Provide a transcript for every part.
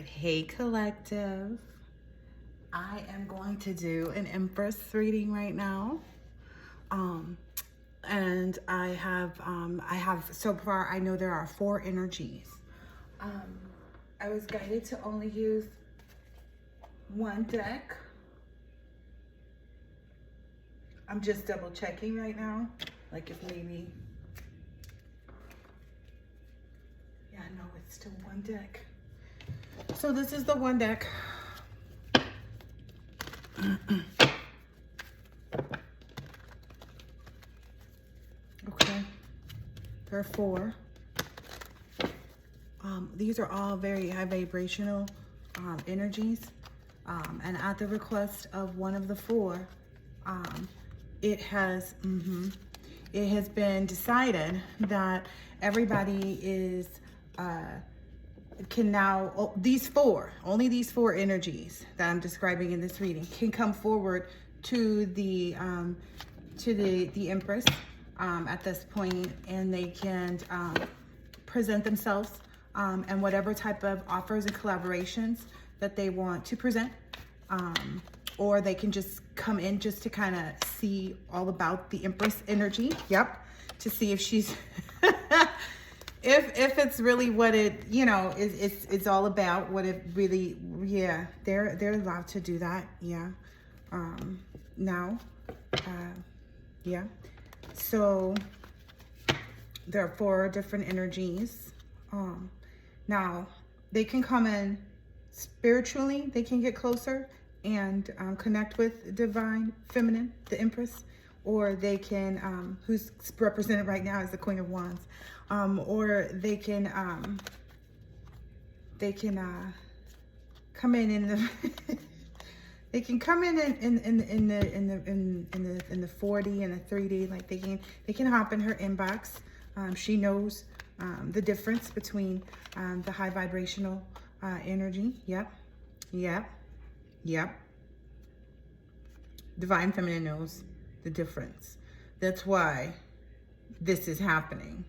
Hey collective, I am going to do an Empress reading right now. Um, and I have so far, I know there are 4 energies. I was guided to only use one deck. I'm just double checking right now, like if maybe, yeah, no, it's still one deck. So this is the one deck. Okay, there are 4. These are all very high vibrational energies. And at the request of one of the 4, it has been decided that everybody is can now, only these 4 energies that I'm describing in this reading can come forward to the Empress at this point, and they can present themselves and whatever type of offers and collaborations that they want to present, or they can just come in just to kind of see all about the Empress energy. Yep, to see if she's if it's really what it it's all about, what it really, yeah, they're allowed to do that. Yeah. Now, yeah, so there are 4 different energies. Now they can come in spiritually, they can get closer and connect with divine feminine, the Empress, or they can who's represented right now as the Queen of Wands, or they can come in the they can come in the 4D and the 3D. Like they can hop in her inbox. She knows the difference between the high vibrational energy. Yep. Divine feminine knows the difference. That's why this is happening.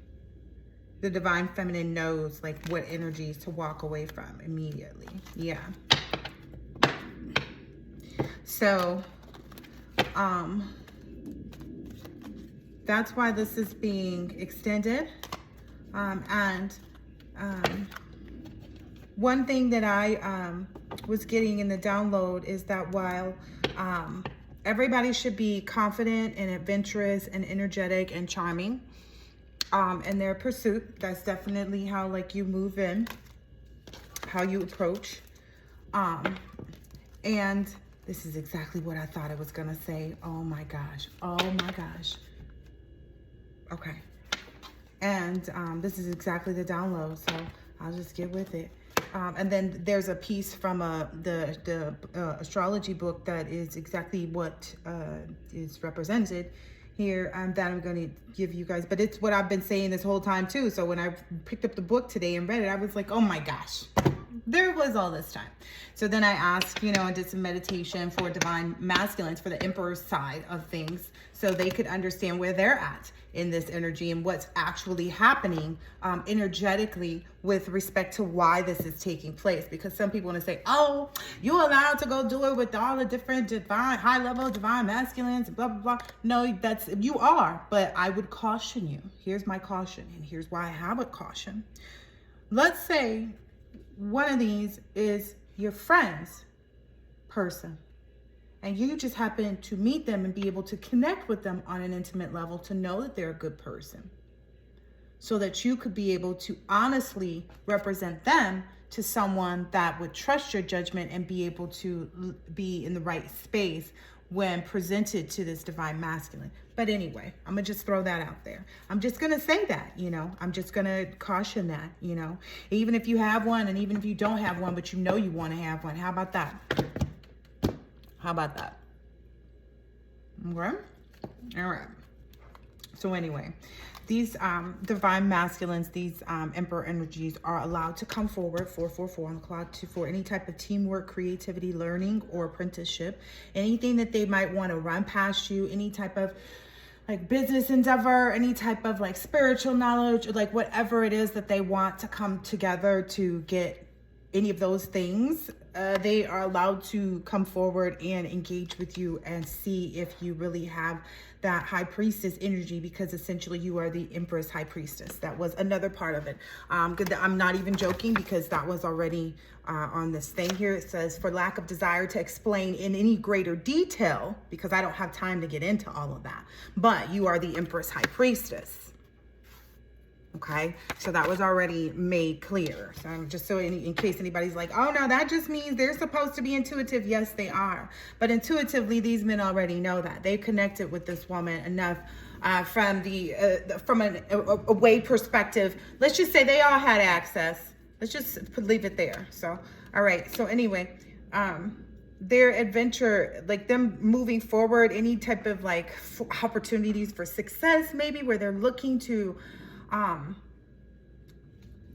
The divine feminine knows like what energies to walk away from immediately. Yeah. So, that's why this is being extended. One thing that I was getting in the download is that while everybody should be confident and adventurous and energetic and charming in their pursuit, that's definitely how like you move in, how you approach. And this is exactly what I thought I was gonna say. Oh my gosh. Okay. And this is exactly the download, so I'll just get with it. And then there's a piece from the astrology book that is exactly what is represented here, that I'm going to give you guys. But it's what I've been saying this whole time too. So when I picked up the book today and read it, I was like, oh my gosh, there it was all this time. So then I asked, and did some meditation for divine masculines, for the Emperor's side of things, so they could understand where they're at in this energy and what's actually happening energetically with respect to why this is taking place. Because some people want to say, oh, you're allowed to go do it with all the different divine, high level divine masculines, blah, blah, blah. No, you are, but I would caution you. Here's my caution, and here's why I have a caution. Let's say one of these is your friend's person, and you just happen to meet them and be able to connect with them on an intimate level to know that they're a good person, so that you could be able to honestly represent them to someone that would trust your judgment and be able to be in the right space when presented to this divine masculine. But anyway, I'm gonna just throw that out there. I'm just gonna say that, I'm just gonna caution that, even if you have one, and even if you don't have one, but you want to have one. How about that? Okay. All right. So anyway, these divine masculines, these emperor energies are allowed to come forward, 444 on the clock, for any type of teamwork, creativity, learning, or apprenticeship. Anything that they might want to run past you, any type of like business endeavor, any type of like spiritual knowledge, or like whatever it is that they want to come together to get any of those things, they are allowed to come forward and engage with you and see if you really have that high priestess energy, because essentially you are the Empress High Priestess. That was another part of it. I'm not even joking, because that was already on this thing here. It says, for lack of desire to explain in any greater detail, because I don't have time to get into all of that, but you are the Empress High Priestess. Okay, so that was already made clear. So just so in case anybody's like, oh no, that just means they're supposed to be intuitive. Yes, they are. But intuitively, these men already know that. They connected with this woman enough from a way perspective. Let's just say they all had access. Let's just leave it there. So, all right. So anyway, their adventure, like them moving forward, any type of like opportunities for success, maybe where they're looking to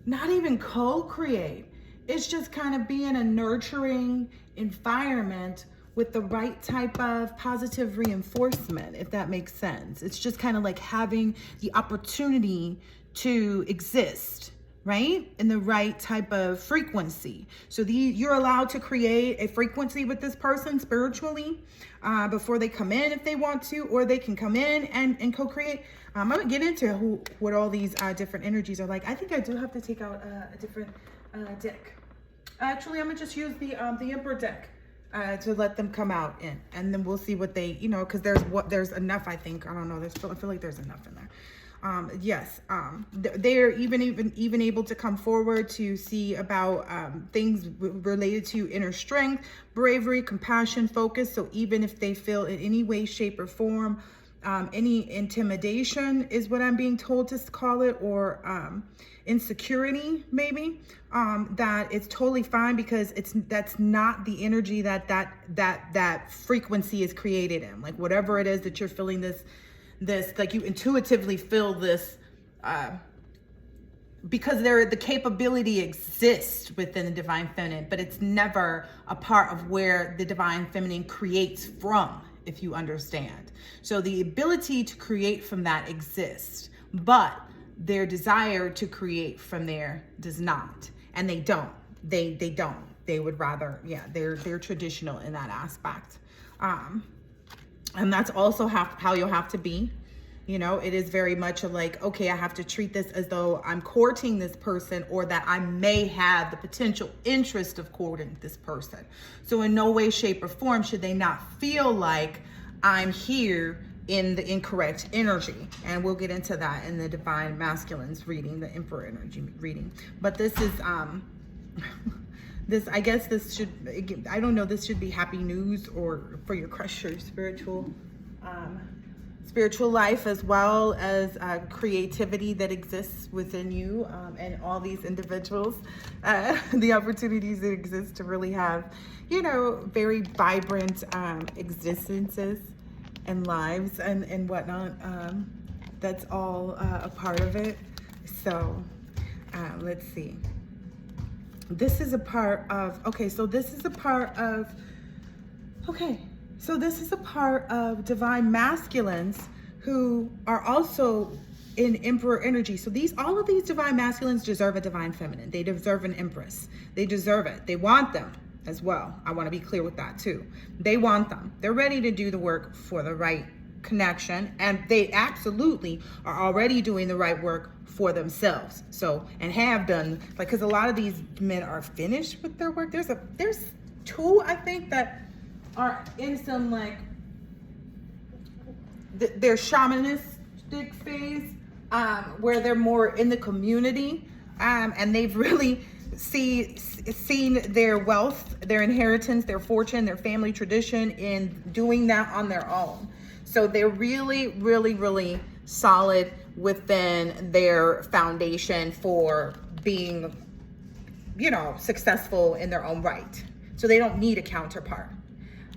not even co-create. It's just kind of be in a nurturing environment with the right type of positive reinforcement, if that makes sense. It's just kind of like having the opportunity to exist, right? In the right type of frequency. So you're allowed to create a frequency with this person spiritually before they come in if they want to, or they can come in and co-create. I'm gonna get into what all these different energies are like. I think I do have to take out a different deck. Actually, I'm gonna just use the Emperor deck to let them come out in, and then we'll see what they, because there's enough. I think, I don't know. I feel like there's enough in there. Yes, they're even able to come forward to see about things related to inner strength, bravery, compassion, focus. So even if they feel in any way, shape, or form any intimidation is what I'm being told to call it, or insecurity maybe, that it's totally fine, because that's not the energy that frequency is created in. Like whatever it is that you're feeling, this like you intuitively feel this, because the capability exists within the Divine Feminine, but it's never a part of where the Divine Feminine creates from, if you understand. So the ability to create from that exists, but their desire to create from there does not. And they don't. They don't. They would rather, they're traditional in that aspect. And that's also how you'll have to be. It is very much like, okay, I have to treat this as though I'm courting this person, or that I may have the potential interest of courting this person. So in no way, shape, or form should they not feel like I'm here in the incorrect energy. And we'll get into that in the Divine Masculines reading, the Emperor energy reading. But this is, I guess this should, I don't know, this should be happy news, or for your crusher spiritual life, as well as creativity that exists within you, and all these individuals, the opportunities that exist to really have, very vibrant existences and lives and whatnot. That's all a part of it. So let's see. This is a part of, so this is a part of Divine Masculines who are also in Emperor energy. So all of these Divine Masculines deserve a Divine Feminine. They deserve an Empress. They deserve it. They want them as well. I want to be clear with that too. They want them. They're ready to do the work for the right connection, and they absolutely are already doing the right work for themselves. So, and have done, because a lot of these men are finished with their work. There's two, I think, that are in some their shamanistic phase, where they're more in the community, and they've really seen their wealth, their inheritance, their fortune, their family tradition in doing that on their own. So they're really, really, really solid within their foundation for being, successful in their own right. So they don't need a counterpart.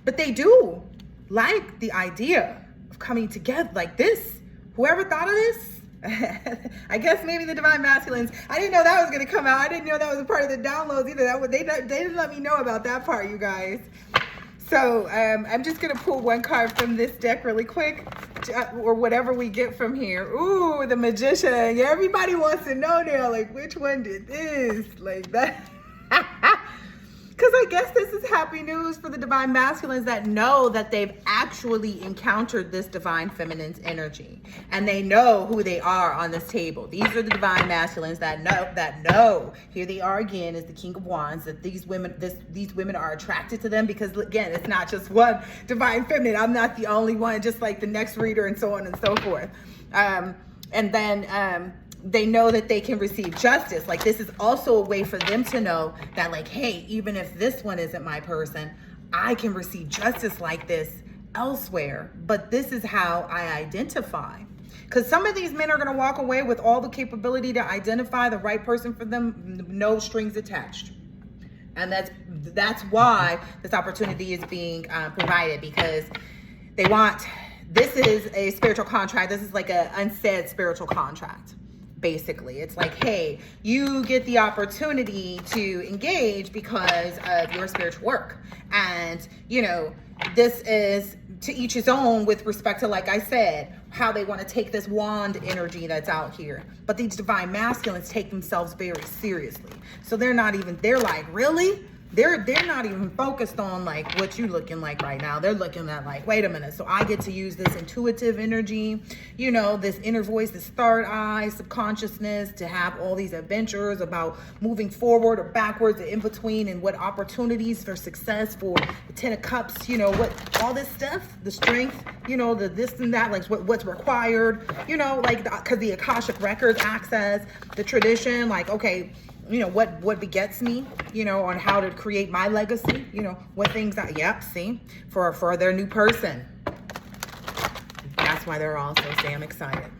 But they do like the idea of coming together like this. Whoever thought of this? I guess maybe the Divine Masculines. I didn't know that was going to come out. I didn't know that was a part of the downloads either. They didn't let me know about that part, you guys. So I'm just going to pull one card from this deck really quick, or whatever we get from here. Ooh, the Magician. Yeah, everybody wants to know now, like, which one did this? Like that. I guess this is happy news for the divine masculines that know that they've actually encountered this divine feminine's energy, and they know who they are on this table. These are the divine masculines that know. Here they are again, as the King of Wands, that these women are attracted to them, because again, it's not just one divine feminine. I'm not the only one, just like the next reader and so on and so forth. And then they know that they can receive justice. Like, this is also a way for them to know that, like, hey, even if this one isn't my person, I can receive justice like this elsewhere. But this is how I identify. Because some of these men are going to walk away with all the capability to identify the right person for them, no strings attached. And that's why this opportunity is being provided, because they want, this is a spiritual contract. This is like an unsaid spiritual contract. Basically, it's like, hey, you get the opportunity to engage because of your spiritual work. And, you know, this is to each his own with respect to, like I said, how they want to take this wand energy that's out here. But these divine masculines take themselves very seriously. So they're like, really? They're not even focused on like what you looking like right now. They're looking at like, wait a minute. So I get to use this intuitive energy, you know, this inner voice, this third eye, subconsciousness, to have all these adventures about moving forward or backwards or in between, and what opportunities for success for the 10 of Cups, you know, what all this stuff, the strength, you know, the this and that, like what's required, you know, like because the Akashic records access, the tradition, like, okay, you know, what begets me, you know, on how to create my legacy, you know, what things see, for their new person. That's why they're all so damn excited.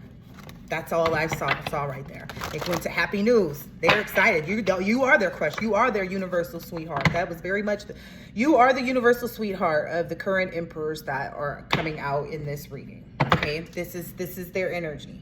That's all I saw right there. It went to happy news. They're excited. You are their crush. You are their universal sweetheart. That was very much, you are the universal sweetheart of the current emperors that are coming out in this reading. Okay, this is their energy.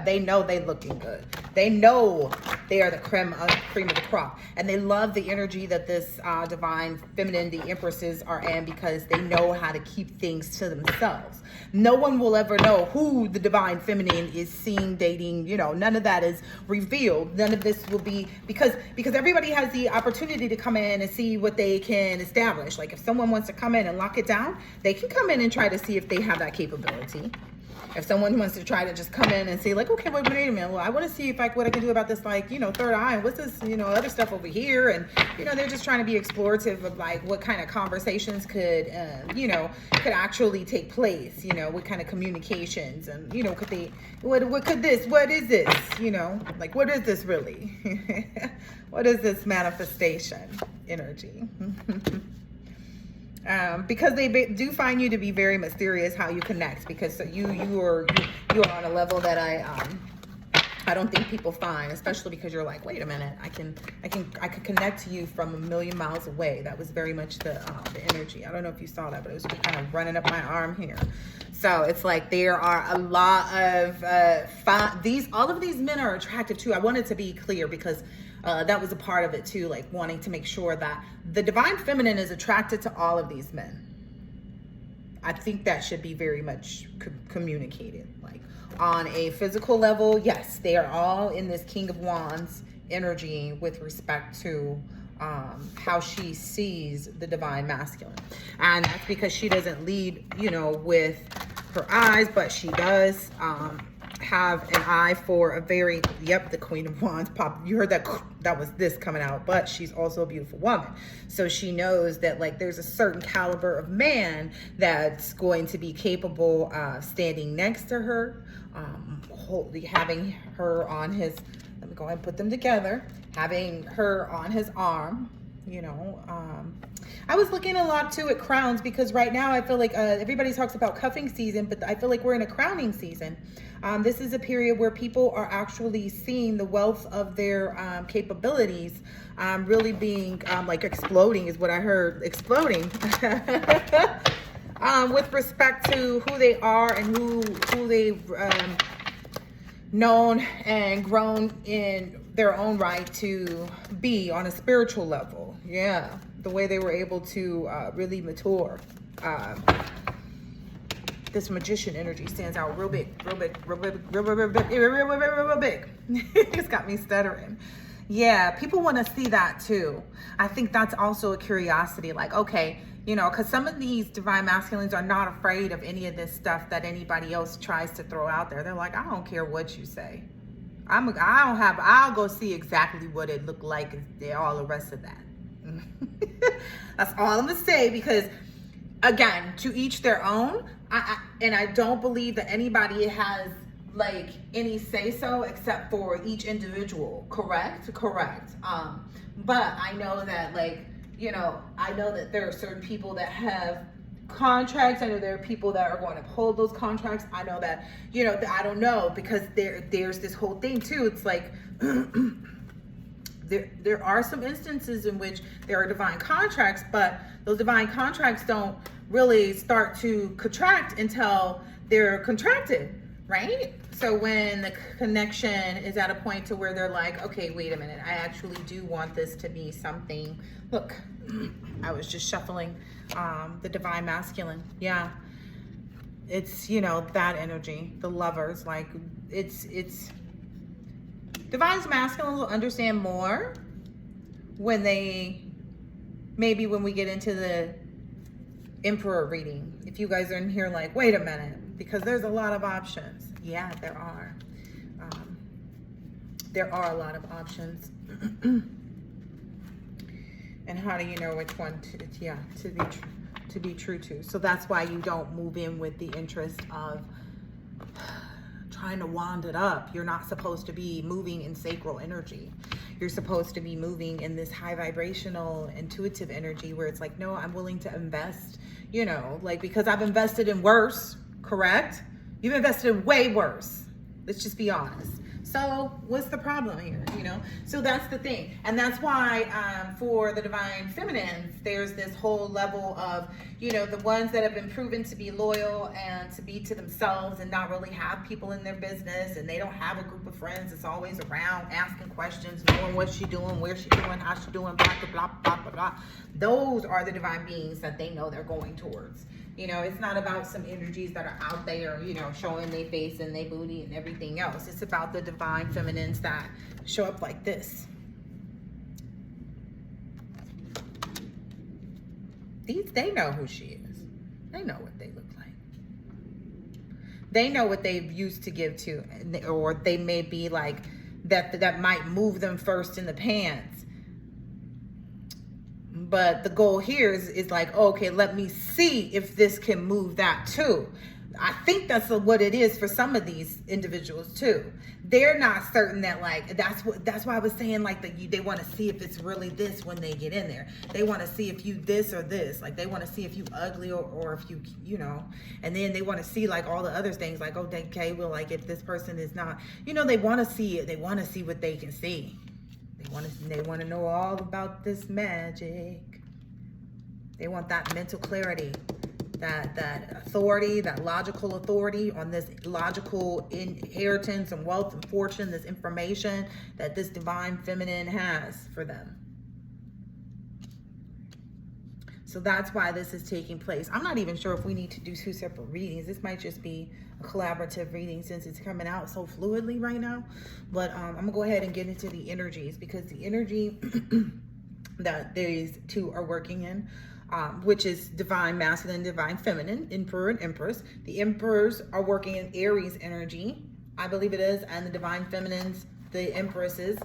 They know they looking good. They know they are the cream of the crop. And they love the energy that this divine feminine, the empresses, are in, because they know how to keep things to themselves. No one will ever know who the divine feminine is seeing, dating, you know, none of that is revealed. None of this will be, because everybody has the opportunity to come in and see what they can establish. Like, if someone wants to come in and lock it down, they can come in and try to see if they have that capability. If someone wants to try to just come in and say, like, okay, wait a minute, well, I want to see if what I can do about this, like, you know, third eye, and what's this, you know, other stuff over here, and, you know, they're just trying to be explorative of, like, what kind of conversations could, you know, could actually take place, you know, what kind of communications, and, you know, what is this, you know, like, what is this really? What is this manifestation energy? Because they do find you to be very mysterious how you connect, because you are on a level that I don't think people find, especially because you're like, wait a minute, I can connect to you from a million miles away. That was very much the energy. I don't know if you saw that, but it was kind of running up my arm here. So it's like there are a lot of all of these men are attractive too. I wanted to be clear, because that was a part of it too, like wanting to make sure that the divine feminine is attracted to all of these men. I think that should be very much communicated. Like, on a physical level, yes, they are all in this King of Wands energy with respect to how she sees the divine masculine. And that's because she doesn't lead, you know, with her eyes, but she does have an eye for a very, the Queen of Wands pop. You heard that was this coming out, but she's also a beautiful woman. So she knows that, like, there's a certain caliber of man that's going to be capable of standing next to her, having her on his, let me go ahead and put them together, having her on his arm, you know. I was looking a lot too at crowns, because right now I feel like everybody talks about cuffing season, but I feel like we're in a crowning season. This is a period where people are actually seeing the wealth of their capabilities really being like exploding, is what I heard, exploding. With respect to who they are and who they've known and grown in their own right to be on a spiritual level. Yeah, the way they were able to really mature. This magician energy stands out real big, real big, real big, real big, real big, real big. It's got me stuttering. Yeah, people want to see that too. I think that's also a curiosity. Like, okay, you know, because some of these divine masculines are not afraid of any of this stuff that anybody else tries to throw out there. They're like, I don't care what you say. I'll go see exactly what it looked like and all the rest of that. That's all I'm gonna say, because again, to each their own. And I don't believe that anybody has like any say so except for each individual. Correct. But I know that, like, you know, I know that there are certain people that have contracts. I know there are people that are going to uphold those contracts. I know that, you know, I don't know, because there's this whole thing too. It's like there are some instances in which there are divine contracts, but those divine contracts don't really start to contract until they're contracted, right? So when the connection is at a point to where they're like, okay, wait a minute, I actually do want this to be something. Look, I was just shuffling the divine masculine. Yeah, it's, you know, that energy, the lovers. Like, it's divine masculine will understand more when we get into the Emperor reading. If you guys are in here like, wait a minute, because there's a lot of options. Yeah, there are. There are a lot of options. And how do you know which one to be true to? So that's why you don't move in with the interest of trying to wand it up. You're not supposed to be moving in sacral energy. You're supposed to be moving in this high vibrational, intuitive energy where it's like, no, I'm willing to invest, you know, like, because I've invested in worse, correct? You've invested in way worse. Let's just be honest. So what's the problem here, you know? So that's the thing. And that's why for the divine feminines, there's this whole level of, you know, the ones that have been proven to be loyal and to be to themselves and not really have people in their business, and they don't have a group of friends that's always around asking questions, knowing what she's doing, where she's doing, how she's doing, blah, blah, blah, blah, blah. Those are the divine beings that they know they're going towards. You know, it's not about some energies that are out there, you know, showing their face and their booty and everything else. It's about the divine feminines that show up like this. They know who she is. They know what they look like. They know what they've used to give to, or they may be like that might move them first in the pants. But the goal here is like, okay, let me see if this can move that too. I think that's what it is for some of these individuals too. They're not certain that, like, that's why I was saying, like, they want to see if it's really this when they get in there. They want to see if you this or this. Like, they want to see if you ugly or if you know, and then they want to see like all the other things, like, oh, okay, well, like, if this person is not, you know, they want to see it. They want to see what they can see. They want to know all about this magic. They want that mental clarity, that authority, that logical authority on this logical inheritance and wealth and fortune, this information that this divine feminine has for them. So that's why this is taking place. I'm not even sure if we need to do two separate readings. This might just be a collaborative reading since it's coming out so fluidly right now. But I'm going to go ahead and get into the energies, because the energy that these two are working in, which is divine masculine, divine feminine, emperor and empress. The emperors are working in Aries energy, I believe it is, and the divine feminines, the empresses,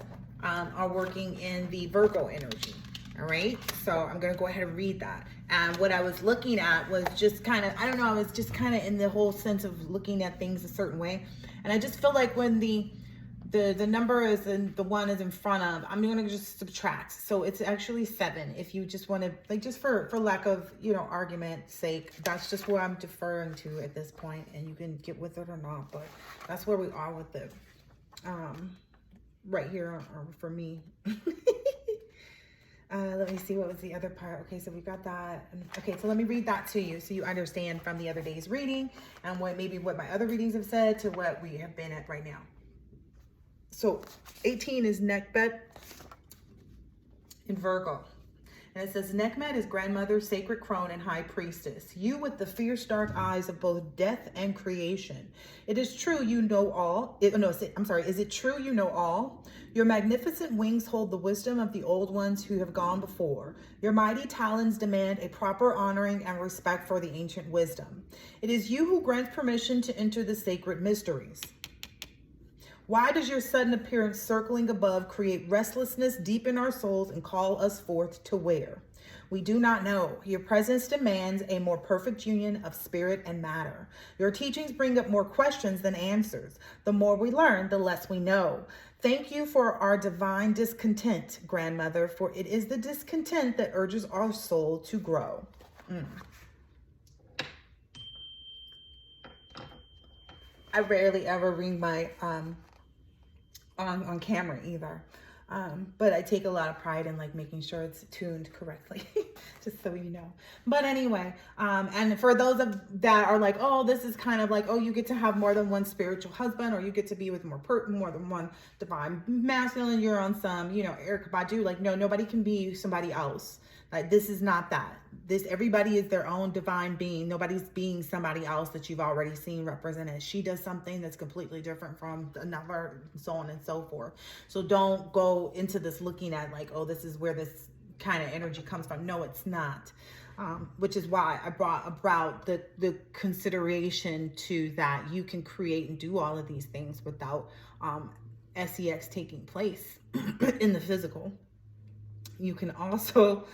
are working in the Virgo energy. All right, so I'm going to go ahead and read that. And what I was looking at was just kind of, I don't know, I was just kind of in the whole sense of looking at things a certain way. And I just feel like when the number is in, the one is in front of, I'm going to just subtract. So it's actually 7. If you just want to, like, just for lack of, you know, argument's sake, that's just what I'm deferring to at this point. And you can get with it or not, but that's where we are with it. Right here for me. Let me see, what was the other part? Okay, so we got that. Okay, so let me read that to you so you understand from the other day's reading and what my other readings have said to what we have been at right now. So 18 is Nekbet in Virgo. And it says, Nekhmet is grandmother, sacred crone, and high priestess. You with the fierce dark eyes of both death and creation. It is true you know all. Is it true you know all? Your magnificent wings hold the wisdom of the old ones who have gone before. Your mighty talons demand a proper honoring and respect for the ancient wisdom. It is you who grants permission to enter the sacred mysteries. Why does your sudden appearance circling above create restlessness deep in our souls and call us forth to where? We do not know. Your presence demands a more perfect union of spirit and matter. Your teachings bring up more questions than answers. The more we learn, the less we know. Thank you for our divine discontent, grandmother, for it is the discontent that urges our soul to grow. I rarely ever read my on camera either. But I take a lot of pride in like making sure it's tuned correctly, just so you know. But anyway, and for those that are like, oh, this is kind of like, oh, you get to have more than one spiritual husband, or you get to be with more than one divine masculine. You're on some, Erykah Badu. Like, no, nobody can be somebody else. Like, this is not that. Everybody is their own divine being. Nobody's being somebody else that you've already seen represented. She does something that's completely different from another, so on and so forth. So don't go into this looking at like, oh, this is where this kind of energy comes from. No, it's not. Which is why I brought about the consideration to that you can create and do all of these things without sex taking place in the physical. You can also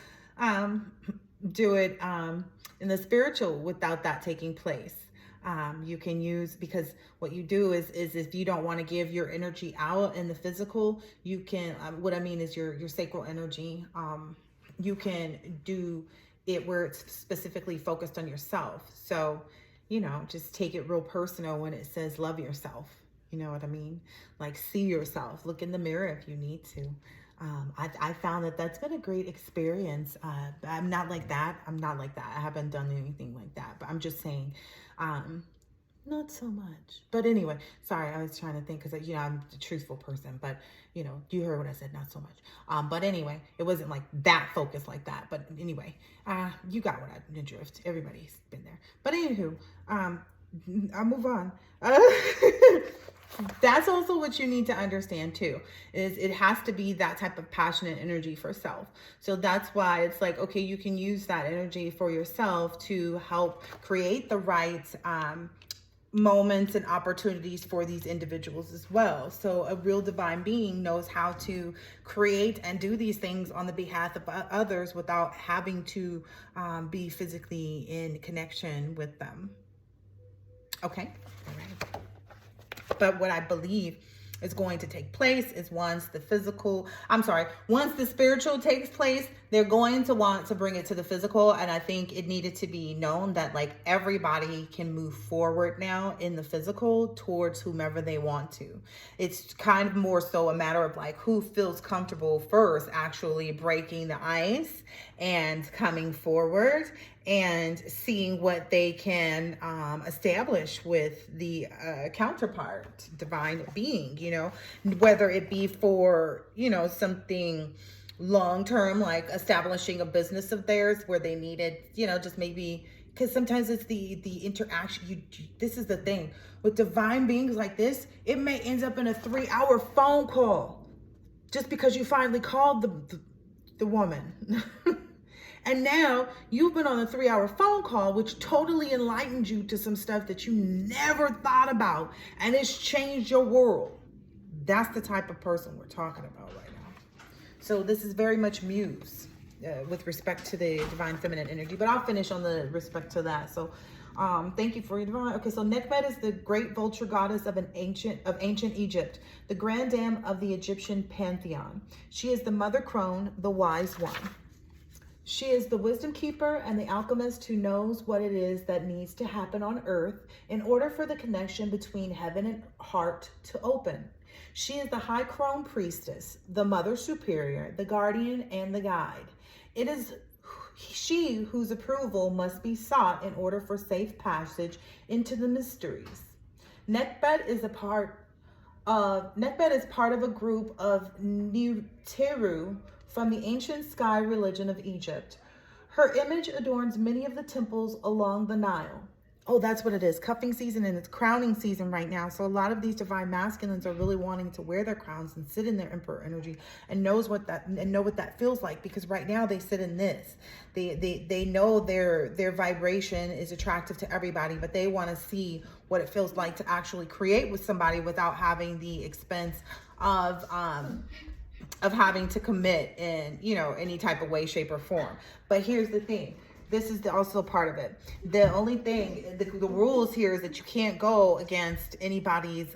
do it in the spiritual without that taking place. You can use, because what you do is if you don't want to give your energy out in the physical, you can, what I mean is your sacral energy, you can do it where it's specifically focused on yourself. So, just take it real personal when it says love yourself. You know what I mean? Like, see yourself, look in the mirror if you need to. I found that that's been a great experience. I'm not like that. I haven't done anything like that, but I'm just saying, not so much. But anyway, sorry, I was trying to think because, I'm a truthful person, but you heard what I said, not so much. But anyway, it wasn't like that focused like that. But anyway, you got what I drift. Everybody's been there. But anywho, I'll move on. That's also what you need to understand too, is it has to be that type of passionate energy for self. So that's why it's like, okay, you can use that energy for yourself to help create the right moments and opportunities for these individuals as well. So a real divine being knows how to create and do these things on the behalf of others without having to be physically in connection with them. Okay. All right. But what I believe is going to take place is once the spiritual takes place, they're going to want to bring it to the physical. And I think it needed to be known that like everybody can move forward now in the physical towards whomever they want to. It's kind of more so a matter of like who feels comfortable first actually breaking the ice and coming forward and seeing what they can establish with the counterpart, divine being, whether it be for, something long-term, like establishing a business of theirs where they needed, just maybe, because sometimes it's the interaction. This is the thing with divine beings like this, it may end up in a 3-hour phone call just because you finally called the woman. And now you've been on a 3-hour phone call, which totally enlightened you to some stuff that you never thought about. And it's changed your world. That's the type of person we're talking about right now. So this is very much Muse with respect to the divine feminine energy. But I'll finish on the respect to that. So thank you for your divine. Okay, so Nekhmet is the great vulture goddess of ancient Egypt, the grand dame of the Egyptian pantheon. She is the mother crone, the wise one. She is the wisdom keeper and the alchemist who knows what it is that needs to happen on earth in order for the connection between heaven and heart to open. She is the high crone priestess, the mother superior, the guardian, and the guide. It is she whose approval must be sought in order for safe passage into the mysteries. Nekhmet is part of a group of Nibiru from the ancient sky religion of Egypt. Her image adorns many of the temples along the Nile. Oh, that's what it is. Cuffing season, and it's crowning season right now. So a lot of these divine masculines are really wanting to wear their crowns and sit in their emperor energy and know what that feels like, because right now they sit in this. They know their vibration is attractive to everybody, but they want to see what it feels like to actually create with somebody without having the expense of having to commit in, you know, any type of way, shape, or form. But here's the thing. This is also part of it. The only thing, the rules here is that you can't go against anybody's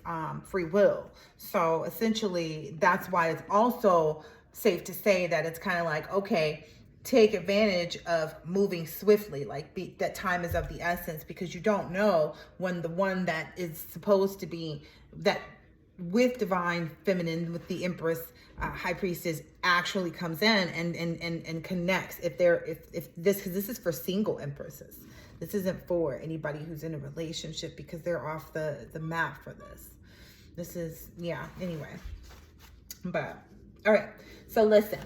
free will. So essentially, that's why it's also safe to say that it's kind of like, okay, take advantage of moving swiftly, like that time is of the essence, because you don't know when the one that is supposed to be that with divine feminine, with the empress, high priestess, actually comes in and connects. If this, because this is for single empresses, this isn't for anybody who's in a relationship, because they're off the map for this. This is, yeah, anyway. But all right, so listen.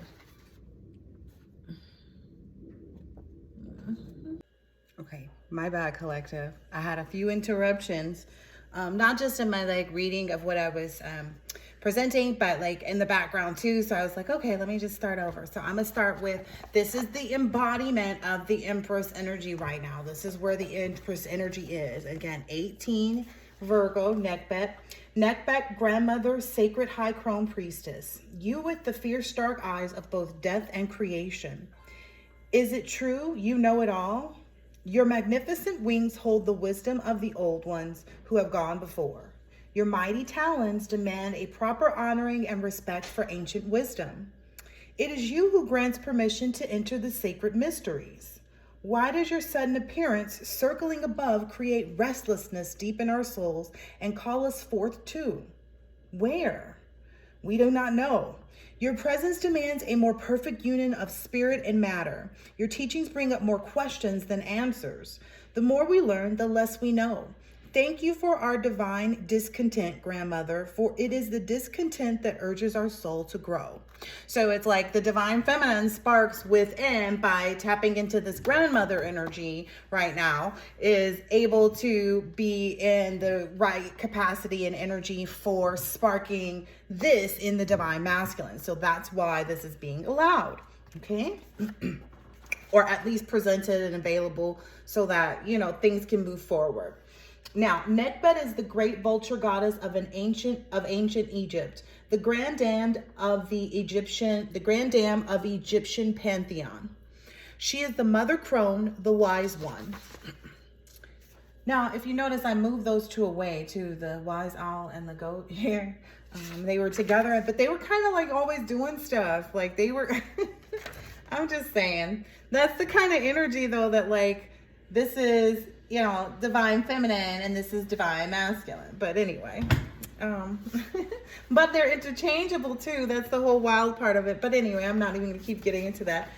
Okay, my bad, collective. I had a few interruptions, not just in my like reading of what I was presenting, but like in the background too. So I was like, okay, let me just start over. So I'm gonna start with, this is the embodiment of the Empress energy right now. This is where the Empress energy is. Again, 18 Virgo, Nekhbet. Nekhbet, grandmother, sacred high crone priestess. You with the fierce dark eyes of both death and creation. Is it true you know it all? Your magnificent wings hold the wisdom of the old ones who have gone before. Your mighty talons demand a proper honoring and respect for ancient wisdom. It is you who grants permission to enter the sacred mysteries. Why does your sudden appearance circling above create restlessness deep in our souls and call us forth too? Where? We do not know. Your presence demands a more perfect union of spirit and matter. Your teachings bring up more questions than answers. The more we learn, the less we know. Thank you for our divine discontent, grandmother, for it is the discontent that urges our soul to grow. So it's like the divine feminine sparks within by tapping into this grandmother energy right now is able to be in the right capacity and energy for sparking this in the divine masculine. So that's why this is being allowed, okay? Or at least presented and available so that, you know, things can move forward. Now, Nekhbet is the great vulture goddess of ancient Egypt, the grand dam of Egyptian pantheon. She is the mother crone, the wise one. Now, if you notice, I moved those two away to the wise owl and the goat here. They were together, but they were kind of like always doing stuff. Like they were, I'm just saying, that's the kind of energy though that like, this is, you know, divine feminine and this is divine masculine. But anyway, but they're interchangeable too. That's the whole wild part of it. But anyway, I'm not even gonna keep getting into that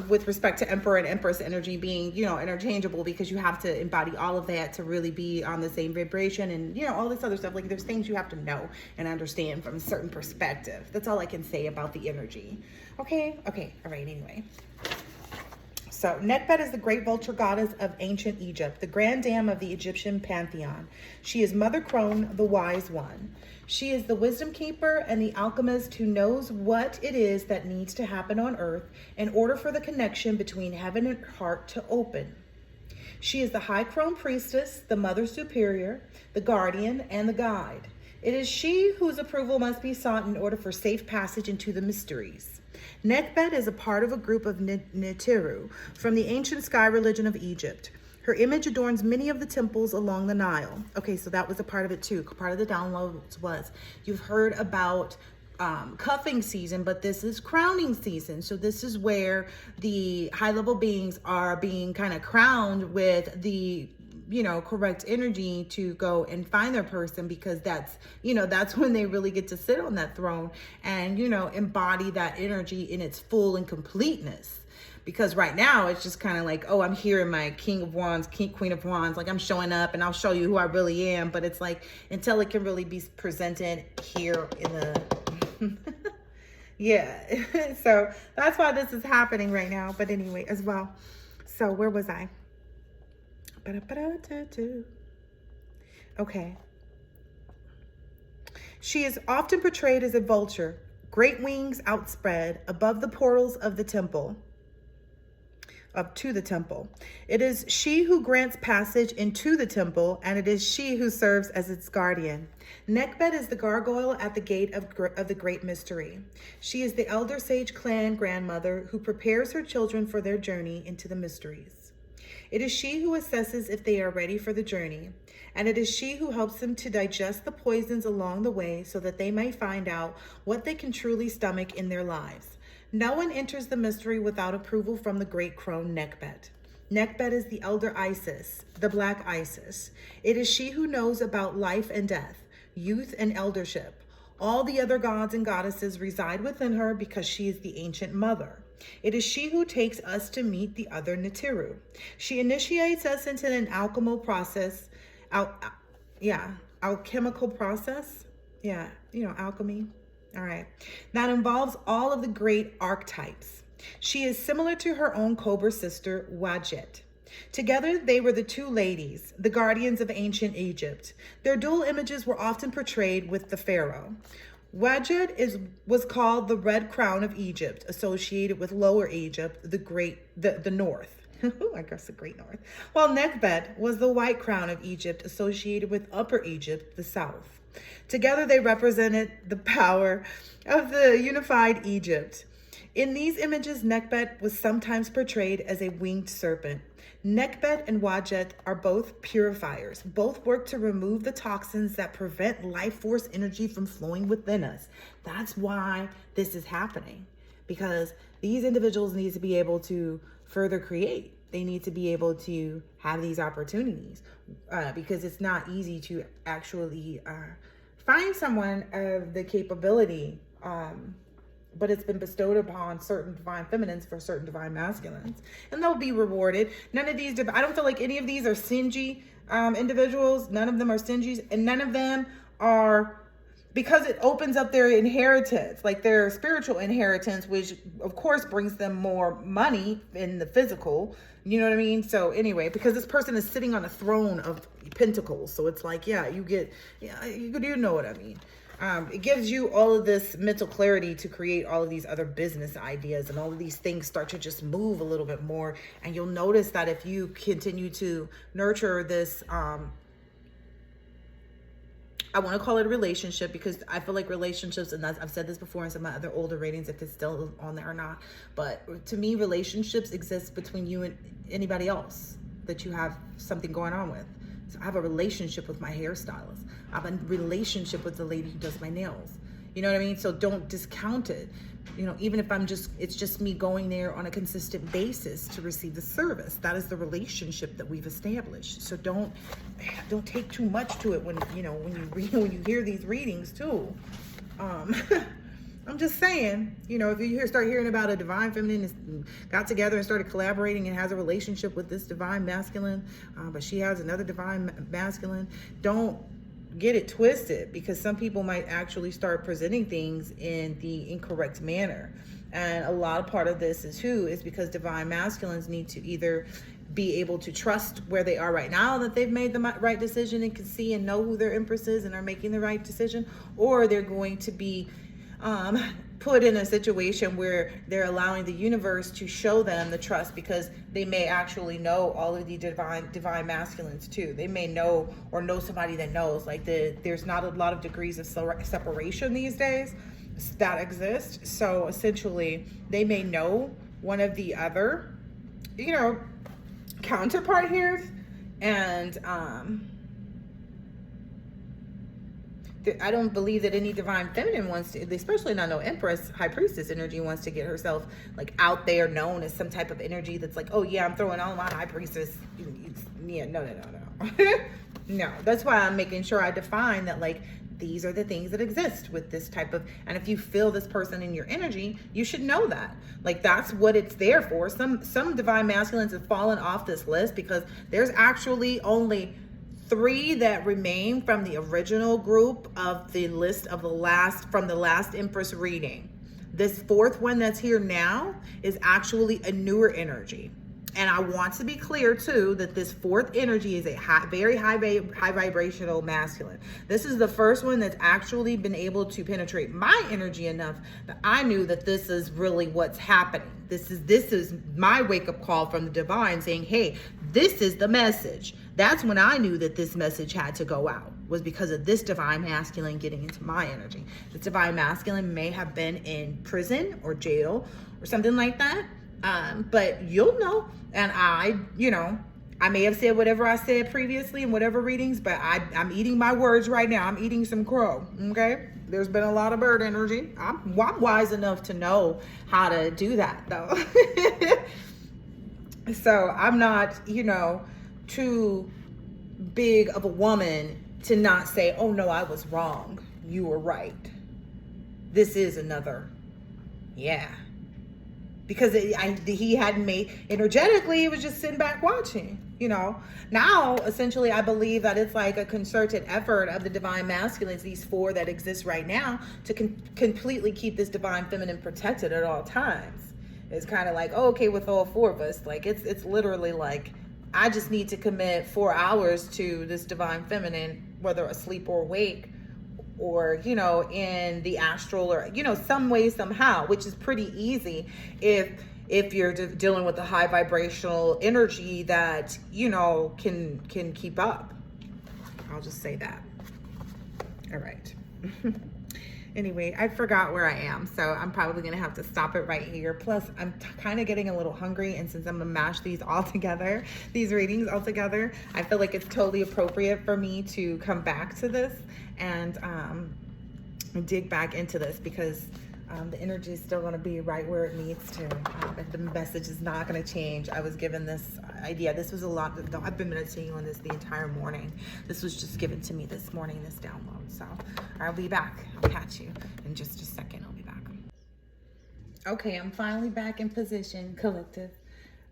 with respect to emperor and empress energy being, you know, interchangeable, because you have to embody all of that to really be on the same vibration and, you know, all this other stuff. Like there's things you have to know and understand from a certain perspective. That's all I can say about the energy. Okay, all right, anyway. So Nekhbet is the great vulture goddess of ancient Egypt, the grand dam of the Egyptian pantheon. She is Mother Crone, the wise one. She is the wisdom keeper and the alchemist who knows what it is that needs to happen on earth in order for the connection between heaven and heart to open. She is the high crone priestess, the mother superior, the guardian, and the guide. It is she whose approval must be sought in order for safe passage into the mysteries. Nekhbet is a part of a group of Nitiru from the ancient sky religion of Egypt. Her image adorns many of the temples along the Nile. Okay, so that was a part of it too. Part of the downloads was, you've heard about cuffing season, but this is crowning season. So this is where the high level beings are being kind of crowned with the, you know, correct energy to go and find their person, because that's, you know, that's when they really get to sit on that throne and, you know, embody that energy in its full and completeness. Because right now it's just kind of like, oh, I'm here in my King of Wands, Queen of Wands, like I'm showing up and I'll show you who I really am. But it's like, until it can really be presented here in the Yeah. So that's why this is happening right now. But anyway, as well. So where was I? Okay. She is often portrayed as a vulture, great wings outspread above the portals of the temple. Up to the temple. It is she who grants passage into the temple, and it is she who serves as its guardian. Nekhbet is the gargoyle at the gate of the great mystery. She is the elder sage clan grandmother who prepares her children for their journey into the mysteries. It is she who assesses if they are ready for the journey, and it is she who helps them to digest the poisons along the way so that they may find out what they can truly stomach in their lives. No one enters the mystery without approval from the great crone Nekhbet. Nekhbet is the elder Isis, the Black Isis. It is she who knows about life and death, youth and eldership. All the other gods and goddesses reside within her because she is the ancient mother. It is she who takes us to meet the other Netiru. She initiates us into an alchemical process. Alchemical process. Yeah, alchemy. All right. That involves all of the great archetypes. She is similar to her own Cobra sister, Wadjet. Together, they were the two ladies, the guardians of ancient Egypt. Their dual images were often portrayed with the pharaoh. Wadjet was called the Red Crown of Egypt, associated with Lower Egypt, the North. I guess the Great North. While Nekhbet was the White Crown of Egypt, associated with Upper Egypt, the South. Together, they represented the power of the unified Egypt. In these images, Nekhbet was sometimes portrayed as a winged serpent. Nekhbet and Wadjet are both purifiers. Both work to remove the toxins that prevent life force energy from flowing within us. That's why this is happening, because these individuals need to be able to further create. They need to be able to have these opportunities because it's not easy to actually find someone of the capability, but it's been bestowed upon certain divine feminines for certain divine masculines, and they'll be rewarded. None of these, I don't feel like any of these are stingy individuals. None of them are stingy, and none of them are, because it opens up their inheritance, like their spiritual inheritance, which of course brings them more money in the physical, you know what I mean? So anyway, because this person is sitting on a throne of pentacles, so it's like, yeah, you know what I mean. It gives you all of this mental clarity to create all of these other business ideas, and all of these things start to just move a little bit more. And you'll notice that if you continue to nurture this, I want to call it a relationship, because I feel like relationships, and I've said this before in some of my other older ratings, if it's still on there or not, but to me, relationships exist between you and anybody else that you have something going on with. So I have a relationship with my hairstylist. I have a relationship with the lady who does my nails. You know what I mean? So don't discount it. Even if it's just me going there on a consistent basis to receive the service. That is the relationship that we've established. So don't take too much to it when you hear these readings too. I'm just saying, if you start hearing about a divine feminine got together and started collaborating and has a relationship with this divine masculine, but she has another divine masculine, don't get it twisted, because some people might actually start presenting things in the incorrect manner. And a lot of part of this is because divine masculines need to either be able to trust where they are right now, that they've made the right decision and can see and know who their empress is and are making the right decision, or they're going to be put in a situation where they're allowing the universe to show them the trust, because they may actually know all of the divine masculines too. They may know or know somebody that knows. Like there's not a lot of degrees of separation these days that exist. So essentially, they may know one of the other, counterpart here, and I don't believe that any divine feminine wants to, especially not no empress, high priestess energy, wants to get herself like out there known as some type of energy that's like, oh yeah, I'm throwing all my high priestess. Yeah, no. No, that's why I'm making sure I define that, like, these are the things that exist with this type of, and if you feel this person in your energy, you should know that. Like, that's what it's there for. Some divine masculines have fallen off this list because there's actually only 3 that remain from the original group of the list of from the last Empress reading. This fourth one that's here now is actually a newer energy. And I want to be clear too that this fourth energy is a very high vibrational masculine. This is the first one that's actually been able to penetrate my energy enough that I knew that this is really what's happening. This is my wake up call from the divine saying, hey, this is the message. That's when I knew that this message had to go out, was because of this divine masculine getting into my energy. This divine masculine may have been in prison or jail or something like that. But you'll know. And I may have said whatever I said previously in whatever readings, but I'm eating my words right now. I'm eating some crow. Okay. There's been a lot of bird energy. I'm wise enough to know how to do that though. So I'm not, too big of a woman to not say, oh no, I was wrong. You were right. This is another. Yeah. Because he hadn't made, energetically, he was just sitting back watching, Now, essentially, I believe that it's like a concerted effort of the divine masculines, these four that exist right now, to completely keep this divine feminine protected at all times. It's kind of like, oh, okay, with all four of us, like it's literally like, I just need to commit 4 hours to this divine feminine, whether asleep or awake, or in the astral, or some way somehow, which is pretty easy if you're dealing with a high vibrational energy that can keep up. I'll just say that. All right. Anyway, I forgot where I am, so I'm probably gonna have to stop it right here. Plus, I'm kind of getting a little hungry, and since I'm gonna mash these all together, these readings all together, I feel like it's totally appropriate for me to come back to this and dig back into this, because the energy is still going to be right where it needs to. The message is not going to change. I was given this idea. This was a lot. I've been meditating on this the entire morning. This was just given to me this morning, this download. So I'll be back. I'll catch you in just a second. I'll be back. Okay, I'm finally back in position, collective.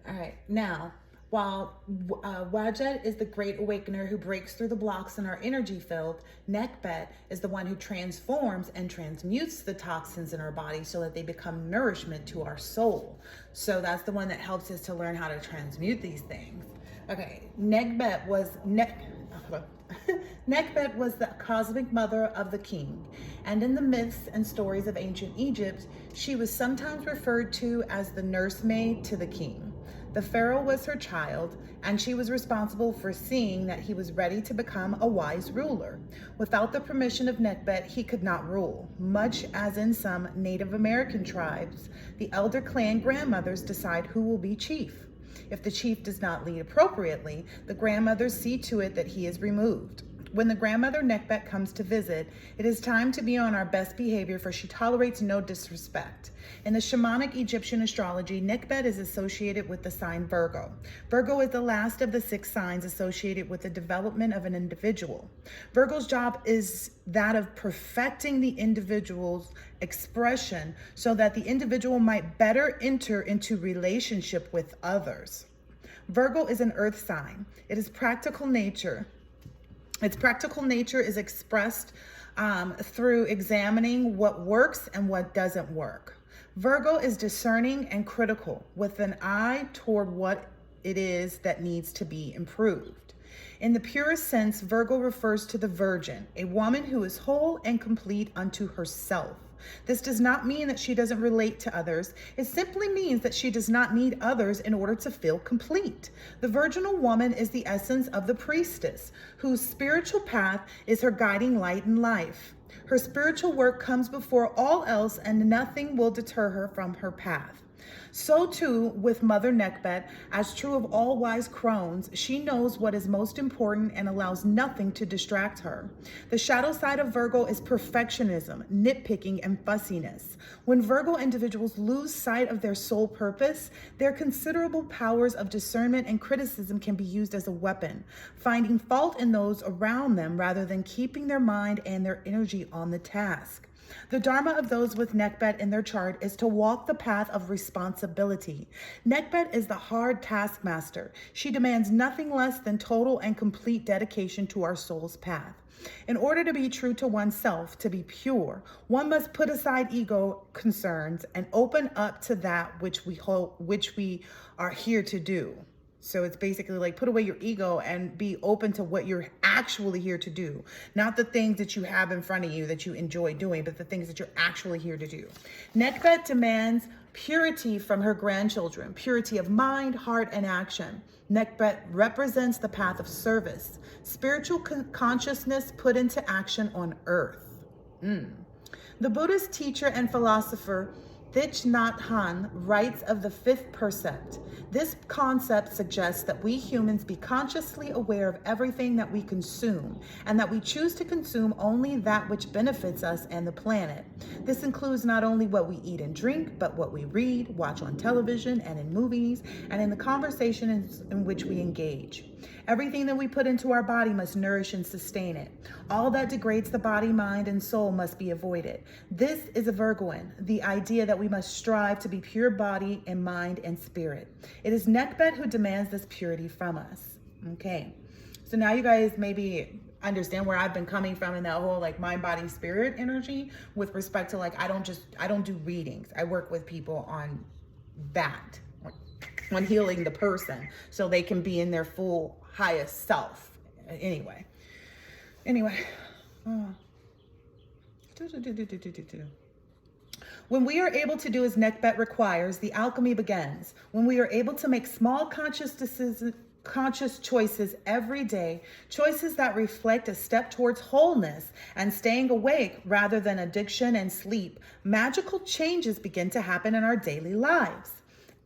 All right, now, while Wadjet is the great awakener who breaks through the blocks in our energy field, Nekhbet is the one who transforms and transmutes the toxins in our body so that they become nourishment to our soul. So that's the one that helps us to learn how to transmute these things. Okay, Nekhbet was Nekhbet was the cosmic mother of the king, and in the myths and stories of ancient Egypt, she was sometimes referred to as the nursemaid to the king. The pharaoh was her child, and she was responsible for seeing that he was ready to become a wise ruler. Without the permission of Nekhbet, he could not rule. Much as in some Native American tribes, the elder clan grandmothers decide who will be chief. If the chief does not lead appropriately, the grandmothers see to it that he is removed. When the grandmother Nekhbet comes to visit, it is time to be on our best behavior, for she tolerates no disrespect. In the shamanic Egyptian astrology, Nekhbet is associated with the sign Virgo. Virgo is the last of the 6 signs associated with the development of an individual. Virgo's job is that of perfecting the individual's expression so that the individual might better enter into relationship with others. Virgo is an earth sign. It is practical nature. Its practical nature is expressed through examining what works and what doesn't work. Virgo is discerning and critical, with an eye toward what it is that needs to be improved. In the purest sense, Virgo refers to the virgin, a woman who is whole and complete unto herself. This does not mean that she doesn't relate to others. It simply means that she does not need others in order to feel complete. The virginal woman is the essence of the priestess, whose spiritual path is her guiding light in life. Her spiritual work comes before all else, and nothing will deter her from her path. So too with Mother Nekhbet, as true of all wise crones, she knows what is most important and allows nothing to distract her. The shadow side of Virgo is perfectionism, nitpicking, and fussiness. When Virgo individuals lose sight of their sole purpose, their considerable powers of discernment and criticism can be used as a weapon, finding fault in those around them rather than keeping their mind and their energy on the task. The dharma of those with Nekhbet in their chart is to walk the path of responsibility. Nekhbet is the hard taskmaster. She demands nothing less than total and complete dedication to our soul's path. In order to be true to oneself, to be pure, one must put aside ego concerns and open up to that which we are here to do. So it's basically like put away your ego and be open to what you're actually here to do. Not the things that you have in front of you that you enjoy doing, but the things that you're actually here to do. Nekbet demands purity from her grandchildren, purity of mind, heart, and action. Nekbet represents the path of service, spiritual consciousness put into action on earth. The Buddhist teacher and philosopher Thich Nhat Hanh writes of the fifth percept. This concept suggests that we humans be consciously aware of everything that we consume and that we choose to consume only that which benefits us and the planet. This includes not only what we eat and drink, but what we read, watch on television and in movies, and in the conversations in which we engage. Everything that we put into our body must nourish and sustain it. All that degrades the body, mind, and soul must be avoided. This is a Virgoan, the idea that we must strive to be pure body and mind and spirit. It is Nekbet who demands this purity from us. Okay, so now you guys maybe understand where I've been coming from in that whole like mind, body, spirit energy with respect to like, I don't do readings. I work with people on that, on healing the person so they can be in their full highest self. Anyway. When we are able to do as Nekbet requires, the alchemy begins. When we are able to make small conscious choices every day, choices that reflect a step towards wholeness and staying awake rather than addiction and sleep, magical changes begin to happen in our daily lives.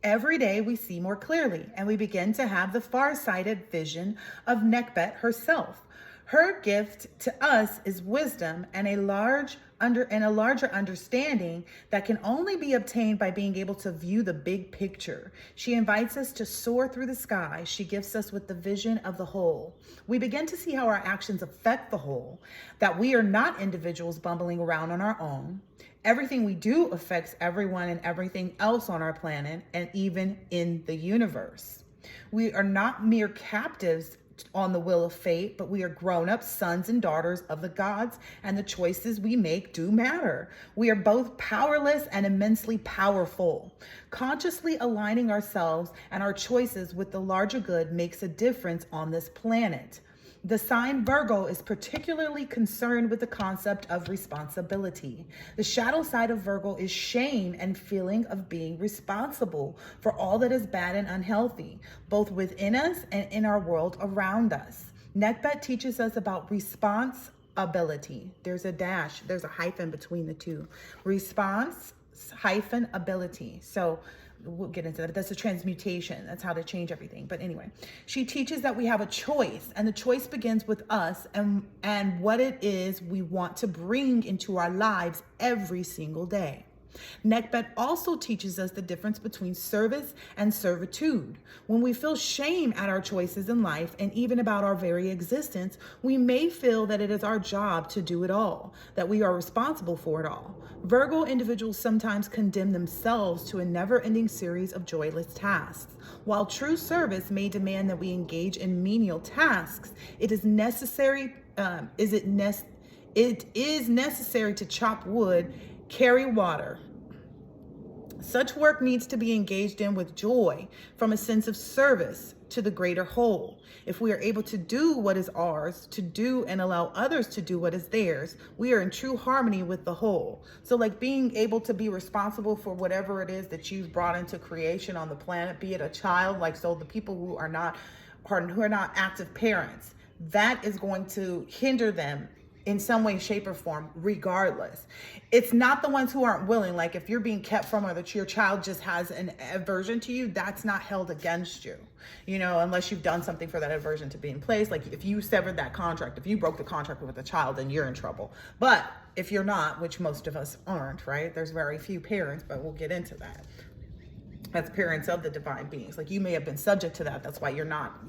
Every day we see more clearly and we begin to have the far-sighted vision of Nekbet herself. Her gift to us is wisdom and a larger understanding that can only be obtained by being able to view the big picture. She invites us to soar through the sky. She gifts us with the vision of the whole. We begin to see how our actions affect the whole, that we are not individuals bumbling around on our own. Everything we do affects everyone and everything else on our planet and even in the universe. We are not mere captives on the will of fate, but we are grown-up sons and daughters of the gods, and the choices we make do matter. We are both powerless and immensely powerful. Consciously aligning ourselves and our choices with the larger good makes a difference on this planet. The sign Virgo is particularly concerned with the concept of responsibility. The shadow side of Virgo is shame and feeling of being responsible for all that is bad and unhealthy, both within us and in our world around us. Nekbet teaches us about responsibility. There's a dash, there's a hyphen between the two. Response-ability. So we'll get into that, but that's a transmutation. That's how to change everything. But anyway, she teaches that we have a choice, and the choice begins with us and what it is we want to bring into our lives every single day. Nekbet also teaches us the difference between service and servitude. When we feel shame at our choices in life and even about our very existence, we may feel that it is our job to do it all, that we are responsible for it all. Virgo individuals sometimes condemn themselves to a never-ending series of joyless tasks. While true service may demand that we engage in menial tasks, it is necessary to chop wood, carry water. Such work needs to be engaged in with joy from a sense of service to the greater whole. If we are able to do what is ours to do and allow others to do what is theirs, we are in true harmony with the whole. So like being able to be responsible for whatever it is that you've brought into creation on the planet, be it a child, like so the people who are not active parents, that is going to hinder them in some way, shape, or form, regardless. It's not the ones who aren't willing. Like if you're being kept from or that your child just has an aversion to you, that's not held against you, unless you've done something for that aversion to be in place. Like if you severed that contract, if you broke the contract with a child, then you're in trouble. But if you're not, which most of us aren't, right? There's very few parents, but we'll get into that. That's parents of the divine beings. Like you may have been subject to that. That's why you're not,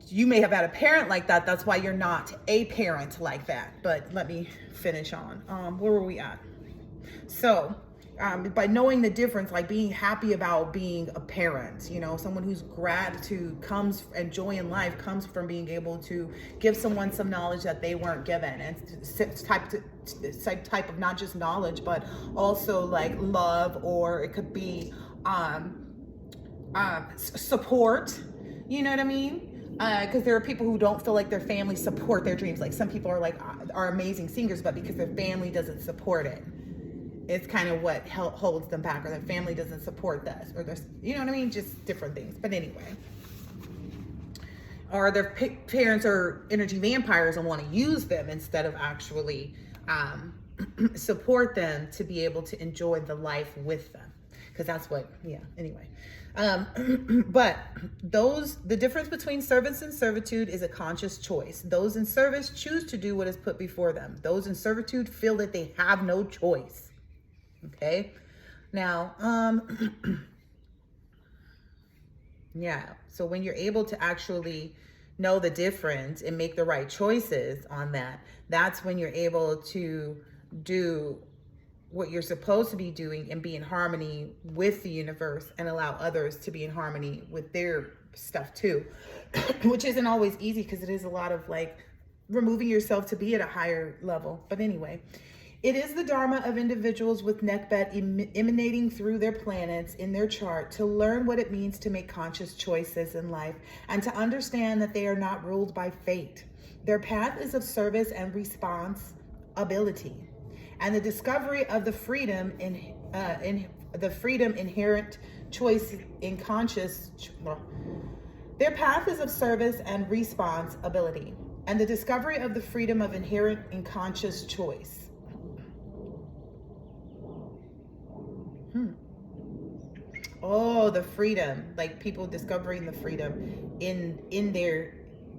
you may have had a parent like that. That's why you're not a parent like that. But let me finish on. Where were we at? So by knowing the difference, like being happy about being a parent, you know, someone whose gratitude comes and joy in life comes from being able to give someone some knowledge that they weren't given, and type of not just knowledge, but also like love, or it could be support, you know what I mean? Because there are people who don't feel like their family support their dreams. Like some people are amazing singers, but because their family doesn't support it, it's kind of what holds them back, or their family doesn't support this, or there's, you know what I mean? Just different things. But anyway, or their parents are energy vampires and want to use them instead of actually support them to be able to enjoy the life with them. Because that's what, yeah, anyway. But the difference between servants and servitude is a conscious choice. Those in service choose to do what is put before them. Those in servitude feel that they have no choice. Okay, now, yeah, so when you're able to actually know the difference and make the right choices on that, that's when you're able to do what you're supposed to be doing and be in harmony with the universe, and allow others to be in harmony with their stuff too, which isn't always easy, because it is a lot of like removing yourself to be at a higher level. But anyway, it is the dharma of individuals with Nekbet emanating through their planets in their chart to learn what it means to make conscious choices in life, and to understand that they are not ruled by fate. Their path is of service and responsibility, and the discovery of the freedom inherent choice in conscious. Their path is of service and responsibility, and the discovery of the freedom of inherent in conscious choice. Oh, the freedom, like people discovering the freedom in their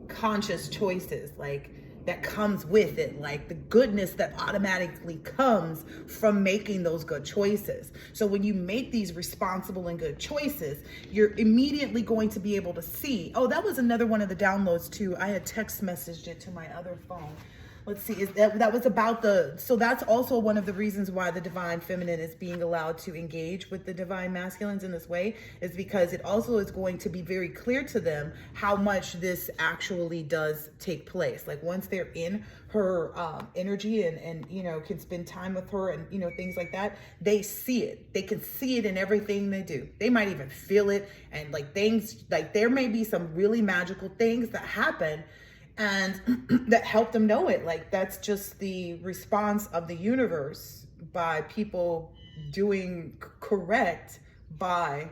conscious choices, like that comes with it, like the goodness that automatically comes from making those good choices. So when you make these responsible and good choices, you're immediately going to be able to see. Oh, that was another one of the downloads too. I had text messaged it to my other phone. Let's see, that was about so that's also one of the reasons why the divine feminine is being allowed to engage with the divine masculines in this way, is because it also is going to be very clear to them how much this actually does take place. Like once they're in her energy and you know, can spend time with her and, you know, things like that, they see it. They can see it in everything they do. They might even feel it, and like things, like there may be some really magical things that happen and that help them know it. Like that's just the response of the universe by people doing correct by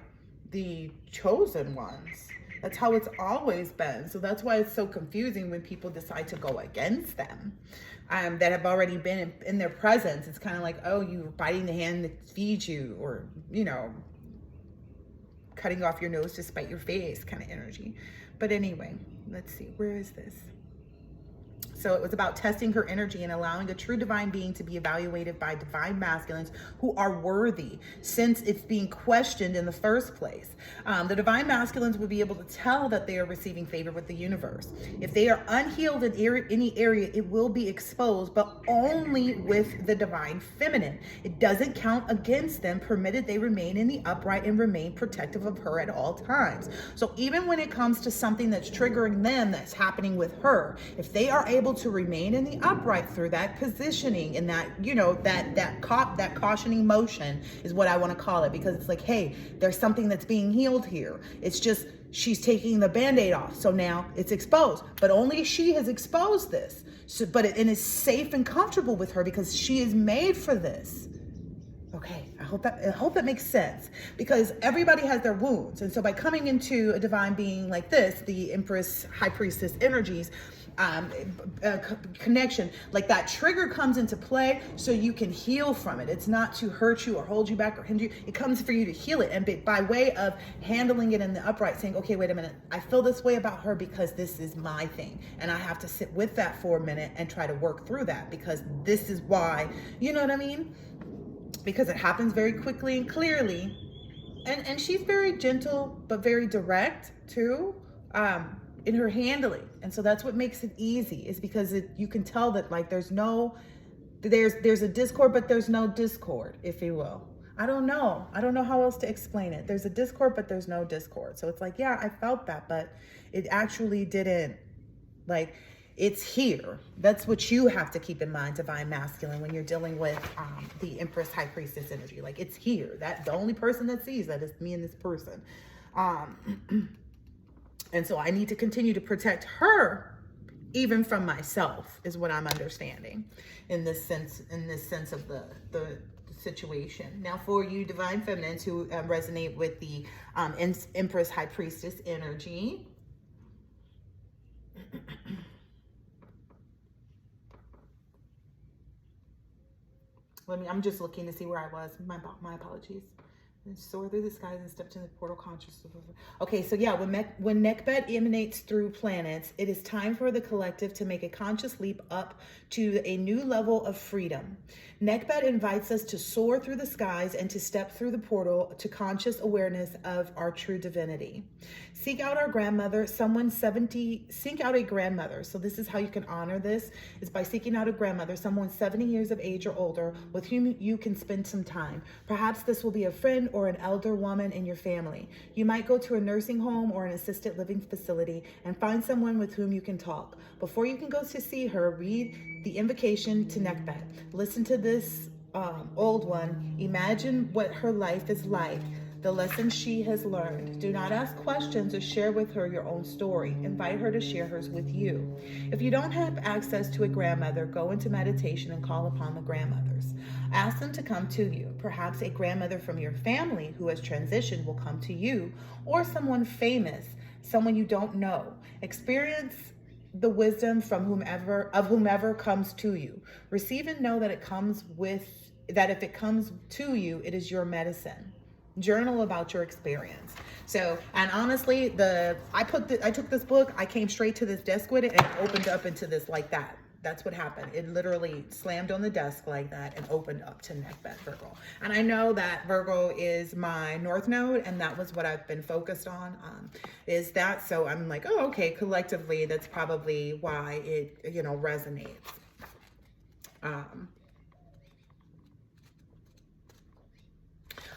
the chosen ones. That's how it's always been. So that's why it's so confusing when people decide to go against them, that have already been in their presence. It's kind of like, oh, you're biting the hand that feeds you, or, you know, cutting off your nose to spite your face kind of energy. But anyway, let's see, where is this? So it was about testing her energy and allowing a true divine being to be evaluated by divine masculines who are worthy, since it's being questioned in the first place. The divine masculines will be able to tell that they are receiving favor with the universe. If they are unhealed in any area, it will be exposed, but only with the divine feminine. It doesn't count against them, provided they remain in the upright and remain protective of her at all times. So even when it comes to something that's triggering them, that's happening with her, if they are able to remain in the upright through that positioning and that, you know, that cautioning motion is what I want to call it, because it's like, hey, there's something that's being healed here. It's just she's taking the band-aid off, so now it's exposed, but only she has exposed this. So, and it's safe and comfortable with her because she is made for this. Okay, I hope that makes sense, because everybody has their wounds, and so by coming into a divine being like this, the Empress, High Priestess energies, connection, like that trigger comes into play so you can heal from it. It's not to hurt you or hold you back or hinder you. It comes for you to heal it, and by way of handling it in the upright, saying, okay, wait a minute, I feel this way about her because this is my thing, and I have to sit with that for a minute and try to work through that, because this is why, you know what I mean? Because it happens very quickly and clearly, and she's very gentle but very direct too, in her handling, and so that's what makes it easy, is because you can tell that like there's a discord, but there's no discord, if you will. I don't know. I don't know how else to explain it. There's a discord, but there's no discord. So it's like, yeah, I felt that, but it actually didn't, like, it's here. That's what you have to keep in mind, divine masculine, when you're dealing with the Empress High Priestess energy. Like, it's here. That the only person that sees that is me and this person. And so I need to continue to protect her even from myself, is what I'm understanding in this sense of the situation. Now, for you divine feminines who resonate with the Empress High Priestess energy, I'm just looking to see where I was. My apologies. And soar through the skies and step to the portal consciousness. Okay, so yeah, when Nekhbet emanates through planets, it is time for the collective to make a conscious leap up to a new level of freedom. Nekhbet invites us to soar through the skies and to step through the portal to conscious awareness of our true divinity. Seek out our grandmother, seek out a grandmother. So this is how you can honor this, is by seeking out a grandmother, someone 70 years of age or older with whom you can spend some time. Perhaps this will be a friend or an elder woman in your family. You might go to a nursing home or an assisted living facility and find someone with whom you can talk. Before you can go to see her, read the invocation to Nekhbet. Listen to this old one. Imagine what her life is like, the lessons she has learned. Do not ask questions or share with her your own story. Invite her to share hers with you. If you don't have access to a grandmother, go into meditation and call upon the grandmothers. Ask them to come to you. Perhaps a grandmother from your family who has transitioned will come to you, or someone famous, someone you don't know. Experience the wisdom from whomever comes to you. Receive and know that if it comes to you, it is your medicine. Journal about your experience. So, and honestly, I took this book, I came straight to this desk with it, and it opened up into this like that. That's what happened. It literally slammed on the desk like that and opened up to Nekhbet Virgo. And I know that Virgo is my North Node, and that was what I've been focused on, is that. So I'm like, oh, okay, collectively, that's probably why it, resonates.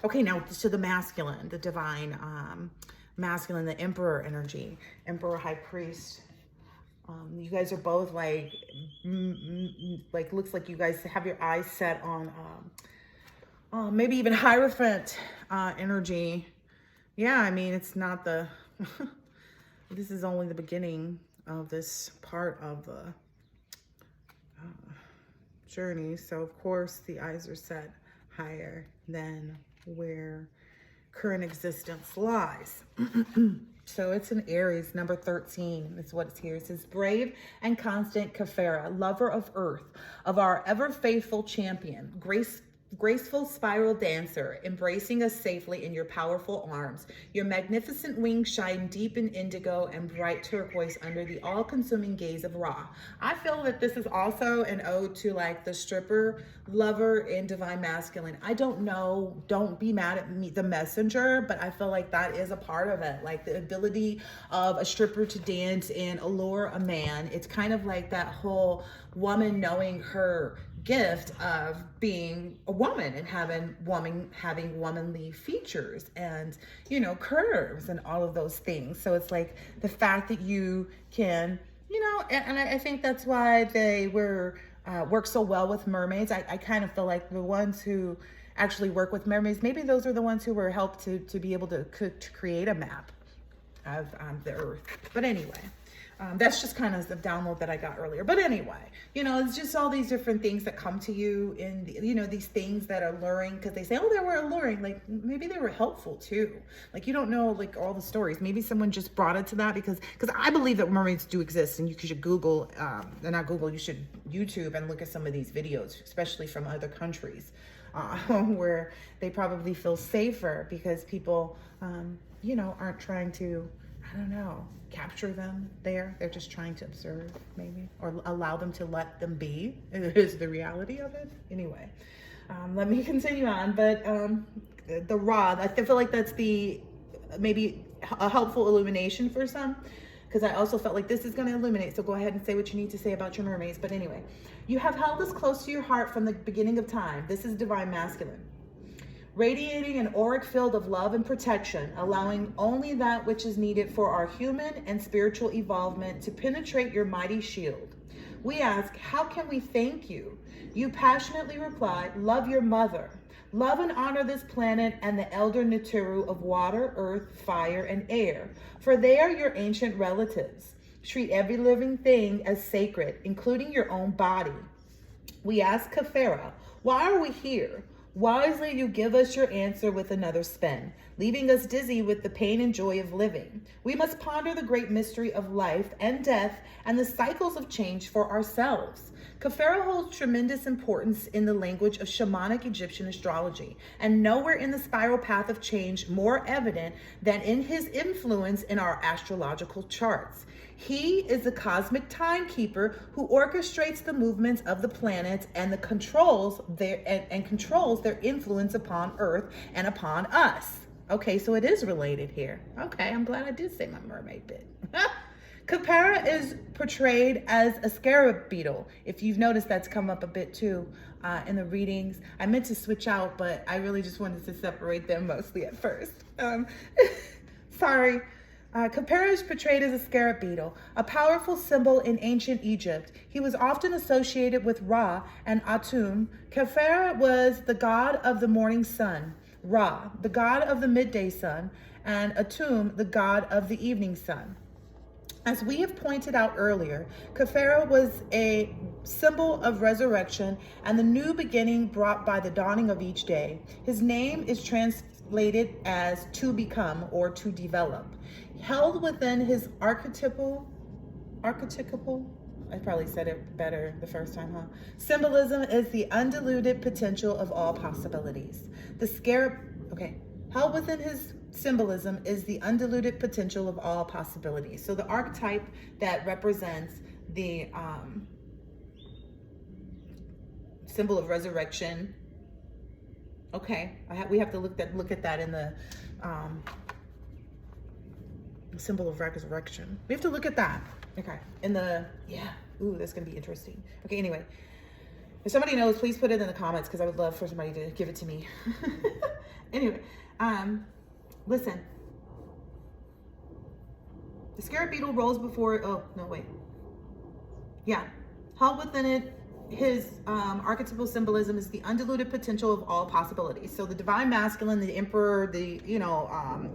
Okay, now to the masculine, the divine masculine, the Emperor energy, Emperor High Priest. You guys are both like looks like you guys have your eyes set on maybe even Hierophant energy. Yeah, I mean, it's not the, this is only the beginning of this part of the journey. So of course the eyes are set higher than where current existence lies. So it's an Aries, number 13 is what it's here. It says, brave and constant Kefera, lover of earth, of our ever faithful champion, graceful spiral dancer, embracing us safely in your powerful arms. Your magnificent wings shine deep in indigo and bright turquoise under the all-consuming gaze of Ra. I feel that this is also an ode to like the stripper lover in divine masculine. I don't know, don't be mad at me, the messenger, but I feel like that is a part of it. Like the ability of a stripper to dance and allure a man. It's kind of like that whole woman knowing her gift of being a woman and having womanly features and curves and all of those things. So it's like the fact that you can and I think that's why they work so well with mermaids. I kind of feel like the ones who actually work with mermaids, maybe those are the ones who were helped to be able to create a map of the earth. But anyway, that's just kind of the download that I got earlier. But anyway, it's just all these different things that come to you in, these things that are alluring, because they say, oh, they were alluring. Like maybe they were helpful too. Like you don't know like all the stories. Maybe someone just brought it to that because I believe that mermaids do exist, and you should Google, not Google, you should YouTube and look at some of these videos, especially from other countries where they probably feel safer because people, aren't trying to, I don't know, capture them there. They're just trying to observe maybe, or allow them to let them be, is the reality of it. Anyway, let me continue on. But the Ra, I feel like that's maybe a helpful illumination for some, because I also felt like this is going to illuminate. So go ahead and say what you need to say about your mermaids. But anyway, you have held us close to your heart from the beginning of time. This is divine masculine. radiating an auric field of love and protection, allowing only that which is needed for our human and spiritual evolvement to penetrate your mighty shield. We ask, how can we thank you? You passionately replied, love your mother. Love and honor this planet and the elder Neteru of water, earth, fire, and air, for they are your ancient relatives. Treat every living thing as sacred, including your own body. We ask Khafera, why are we here? Wisely you give us your answer with another spin, leaving us dizzy with the pain and joy of living. We must ponder the great mystery of life and death and the cycles of change for ourselves. Khafera holds tremendous importance in the language of shamanic Egyptian astrology, and nowhere in the spiral path of change more evident than in his influence in our astrological charts. He is the cosmic timekeeper who orchestrates the movements of the planets and controls their influence upon Earth and upon us. Okay, so it is related here. Okay, I'm glad I did say my mermaid bit. Khafera is portrayed as a scarab beetle. If you've noticed, that's come up a bit too in the readings. I meant to switch out, but I really just wanted to separate them mostly at first. Sorry. Khafera is portrayed as a scarab beetle, a powerful symbol in ancient Egypt. He was often associated with Ra and Atum. Khafera was the god of the morning sun, Ra, the god of the midday sun, and Atum, the god of the evening sun. As we have pointed out earlier, Khafera was a symbol of resurrection and the new beginning brought by the dawning of each day. His name is translated as to become or to develop. Held within his archetypal, I probably said it better the first time, huh? Symbolism is the undiluted potential of all possibilities. Held within his symbolism is the undiluted potential of all possibilities. So the archetype that represents the symbol of resurrection. Okay, we have to look at that in the symbol of resurrection. We have to look at that. Okay, ooh, that's gonna be interesting. Okay, anyway, if somebody knows, please put it in the comments because I would love for somebody to give it to me. Anyway, listen. The scarab beetle rolls before, held within it, his archetypal symbolism is the undiluted potential of all possibilities. So the divine masculine, the emperor, the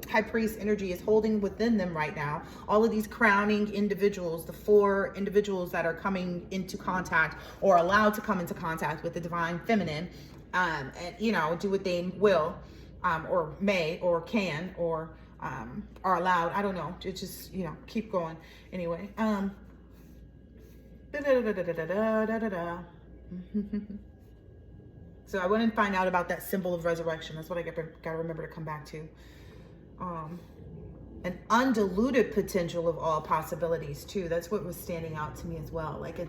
high priest energy is holding within them right now all of these crowning individuals, the 4 individuals that are coming into contact or allowed to come into contact with the divine feminine, and do what they will, or may, or can, or are allowed. I don't know. It just keep going. Anyway, so I want to find out about that symbol of resurrection. That's what I gotta remember to come back to. An undiluted potential of all possibilities too. That's what was standing out to me as well. Like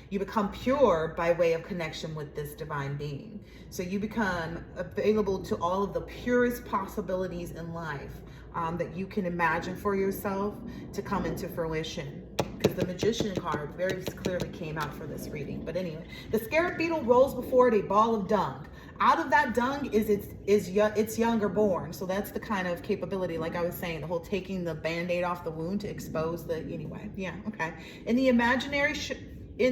you become pure by way of connection with this divine being. So you become available to all of the purest possibilities in life that you can imagine for yourself to come into fruition. Because the Magician card very clearly came out for this reading. But anyway, the scarab beetle rolls before it a ball of dung. Out of that dung is its younger born. So that's the kind of capability, like I was saying, the whole taking the band-aid off the wound to expose the, okay. In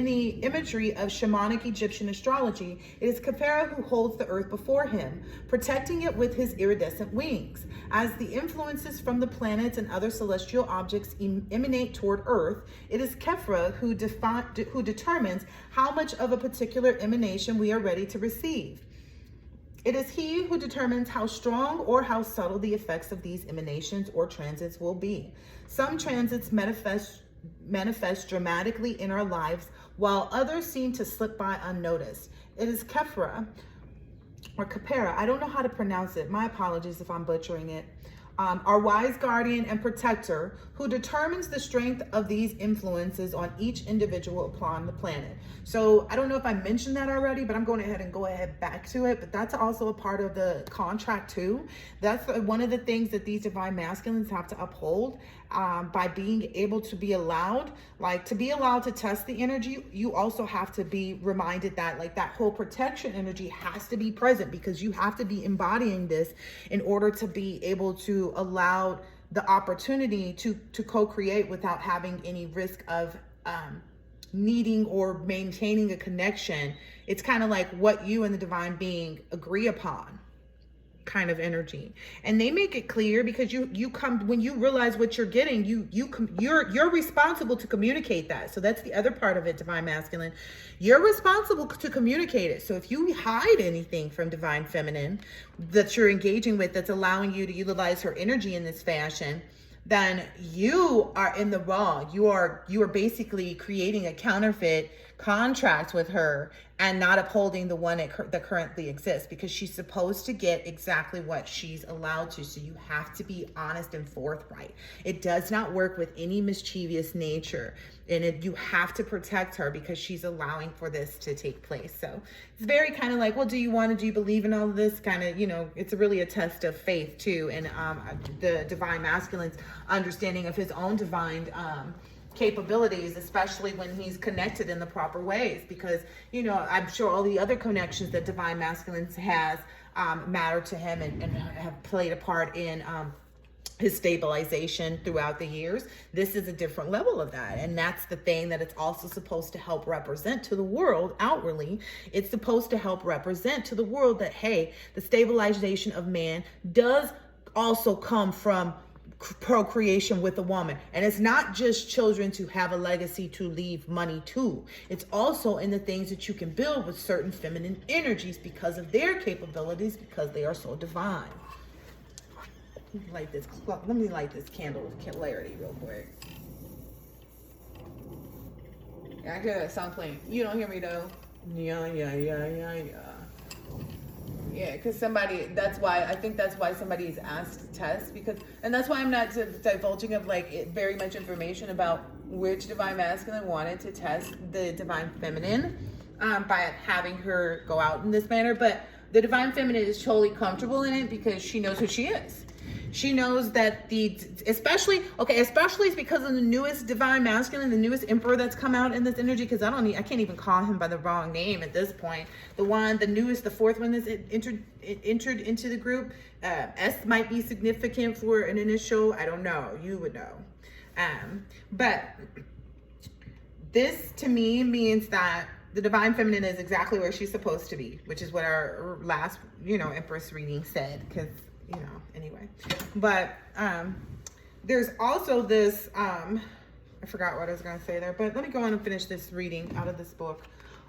the imagery of shamanic Egyptian astrology, it is Khafera who holds the earth before him, protecting it with his iridescent wings. As the influences from the planets and other celestial objects emanate toward Earth, it is Khafra who determines how much of a particular emanation we are ready to receive. It is he who determines how strong or how subtle the effects of these emanations or transits will be. Some transits manifest dramatically in our lives, while others seem to slip by unnoticed. It is Khafra, or Khafera, I don't know how to pronounce it. My apologies if I'm butchering it. Our wise guardian and protector who determines the strength of these influences on each individual upon the planet. So I don't know if I mentioned that already, but I'm going ahead and back to it. But that's also a part of the contract too. That's one of the things that these divine masculines have to uphold by being able to be allowed, like to be allowed to test the energy, you also have to be reminded that like that whole protection energy has to be present, because you have to be embodying this in order to be able to allow the opportunity to co-create without having any risk of needing or maintaining a connection. It's kind of like what you and the divine being agree upon kind of energy, and they make it clear, because you come, when you realize what you're getting, you're responsible to communicate that. So that's the other part of it, divine masculine. You're responsible to communicate it. So if you hide anything from divine feminine that you're engaging with, that's allowing you to utilize her energy in this fashion, then you are in the wrong. You are basically creating a counterfeit contract with her and not upholding the one that currently exists, because she's supposed to get exactly what she's allowed to. So you have to be honest and forthright. It does not work with any mischievous nature, and you have to protect her because she's allowing for this to take place. So it's very kind of like, well, do you believe in all of this? Kind of, it's really a test of faith too, and the divine masculine's understanding of his own divine capabilities, especially when he's connected in the proper ways, because I'm sure all the other connections that divine masculine has matter to him and have played a part in his stabilization throughout the years. This is a different level of that, and that's the thing that it's also supposed to help represent to the world outwardly. It's supposed to help represent to the world that, hey, the stabilization of man does also come from procreation with a woman. And it's not just children to have a legacy to leave money to. It's also in the things that you can build with certain feminine energies because of their capabilities, because they are so divine. Let me light this candle with clarity real quick. Yeah, I hear that song playing. You don't hear me though. Yeah, because that's why somebody is asked to test, and that's why I'm not divulging of very much information about which divine masculine wanted to test the divine feminine by having her go out in this manner. But the divine feminine is totally comfortable in it because she knows who she is. She knows that especially it's because of the newest divine masculine, the newest emperor that's come out in this energy, because I can't even call him by the wrong name at this point. The fourth one that's entered into the group. S might be significant for an initial. I don't know. You would know. But this to me means that the divine feminine is exactly where she's supposed to be, which is what our last, Empress reading said, because anyway. But there's also this, I forgot what I was going to say there, but let me go on and finish this reading out of this book.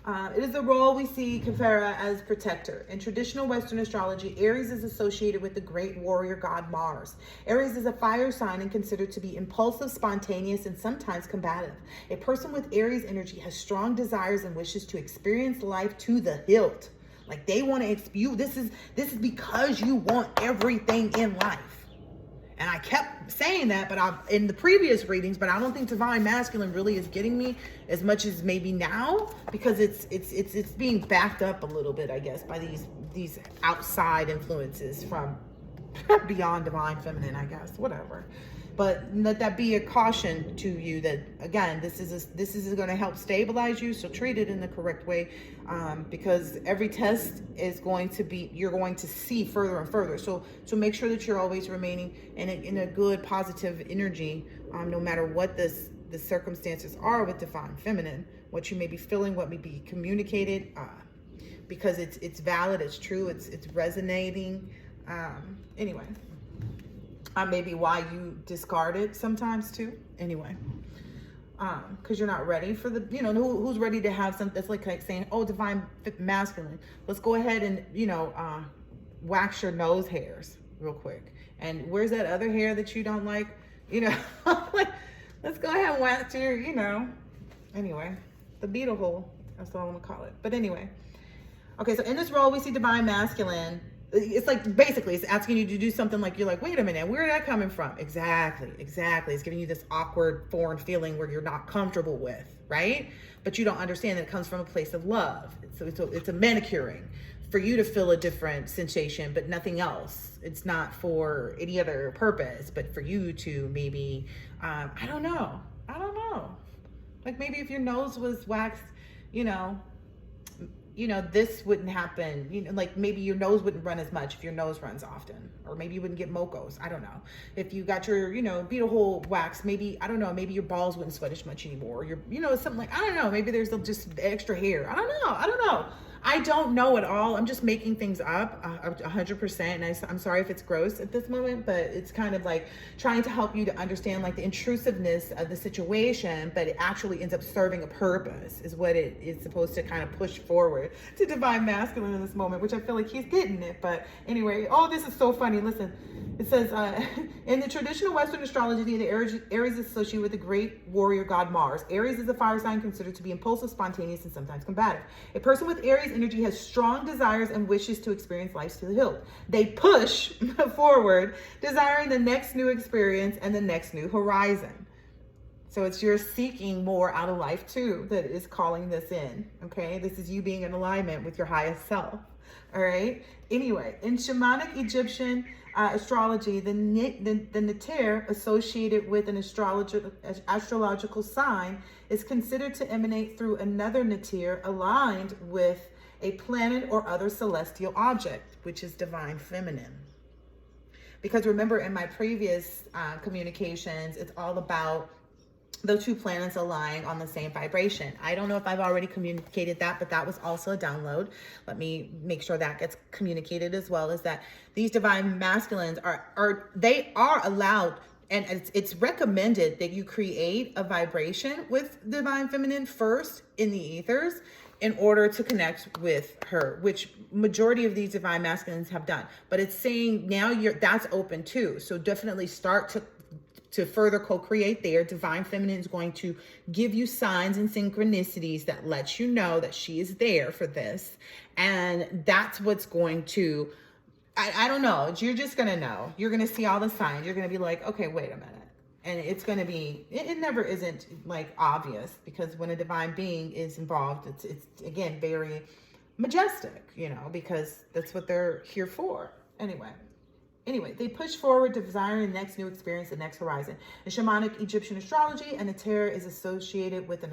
It is the role we see Kefera as protector. In traditional Western astrology, Aries is associated with the great warrior god Mars. Aries is a fire sign and considered to be impulsive, spontaneous, and sometimes combative. A person with Aries energy has strong desires and wishes to experience life to the hilt. Like they want to this is because you want everything in life. And I kept saying that, but in the previous readings, but I don't think divine masculine really is getting me as much as maybe now, because it's being backed up a little bit, I guess, by these outside influences from beyond divine feminine, I guess, whatever. But let that be a caution to you that, again, this is going to help stabilize you. So treat it in the correct way, because every test is going to be, you're going to see further and further. So make sure that you're always remaining in a good, positive energy, no matter what the circumstances are with divine feminine, what you may be feeling, what may be communicated, because it's valid, it's true, it's resonating. Anyway. Maybe why you discard it sometimes too. Anyway, because you're not ready for the, who's ready to have something that's like saying, oh, divine masculine, let's go ahead and, wax your nose hairs real quick. And where's that other hair that you don't like? Let's go ahead and wax your, anyway, the beetle hole. That's what I want to call it. But anyway, okay, so in this role, we see divine masculine. It's like, basically, it's asking you to do something like, you're like, wait a minute, where did that coming from? Exactly. It's giving you this awkward, foreign feeling where you're not comfortable with, right? But you don't understand that it comes from a place of love. So it's a manicuring. for you to feel a different sensation, but nothing else. It's not for any other purpose, but for you to maybe, I don't know. Like maybe if your nose was waxed, you know, this wouldn't happen. Like maybe your nose wouldn't run as much if your nose runs often, or maybe you wouldn't get mocos. I don't know. If you got your, beetle hole wax, maybe, I don't know, maybe your balls wouldn't sweat as much anymore. Something like, I don't know, maybe there's just extra hair. I don't know. I don't know at all. I'm just making things up 100%. And I'm sorry if it's gross at this moment, but it's kind of like trying to help you to understand like the intrusiveness of the situation, but it actually ends up serving a purpose is what it is supposed to kind of push forward to divine masculine in this moment, which I feel like he's getting it. But anyway, all this is so funny. Listen, it says, in the traditional Western astrology, the Aries is associated with the great warrior god Mars. Aries is a fire sign considered to be impulsive, spontaneous, and sometimes combative. A person with Aries energy has strong desires and wishes to experience life to the hilt. They push forward, desiring the next new experience and the next new horizon. So it's your seeking more out of life too that is calling this in. Okay, this is you being in alignment with your highest self. All right. Anyway, in shamanic Egyptian astrology, the Neter associated with an astrological sign is considered to emanate through another Neter aligned with a planet or other celestial object, which is divine feminine. Because remember, in my previous communications, it's all about the two planets aligning on the same vibration. I don't know if I've already communicated that, but that was also a download. Let me make sure that gets communicated as well, is that these divine masculines are allowed, and it's recommended that you create a vibration with divine feminine first in the ethers in order to connect with her, which majority of these divine masculines have done. But it's saying now that's open too. So definitely start to further co-create there. Divine feminine is going to give you signs and synchronicities that let you know that she is there for this. And that's what's going to, I don't know. You're just going to know. You're going to see all the signs. You're going to be like, okay, wait a minute. And it's going to be, it never isn't like obvious, because when a divine being is involved, it's again, very majestic, because that's what they're here for. Anyway, they push forward to desiring the next new experience, the next horizon. In shamanic Egyptian astrology, a Neter is associated with an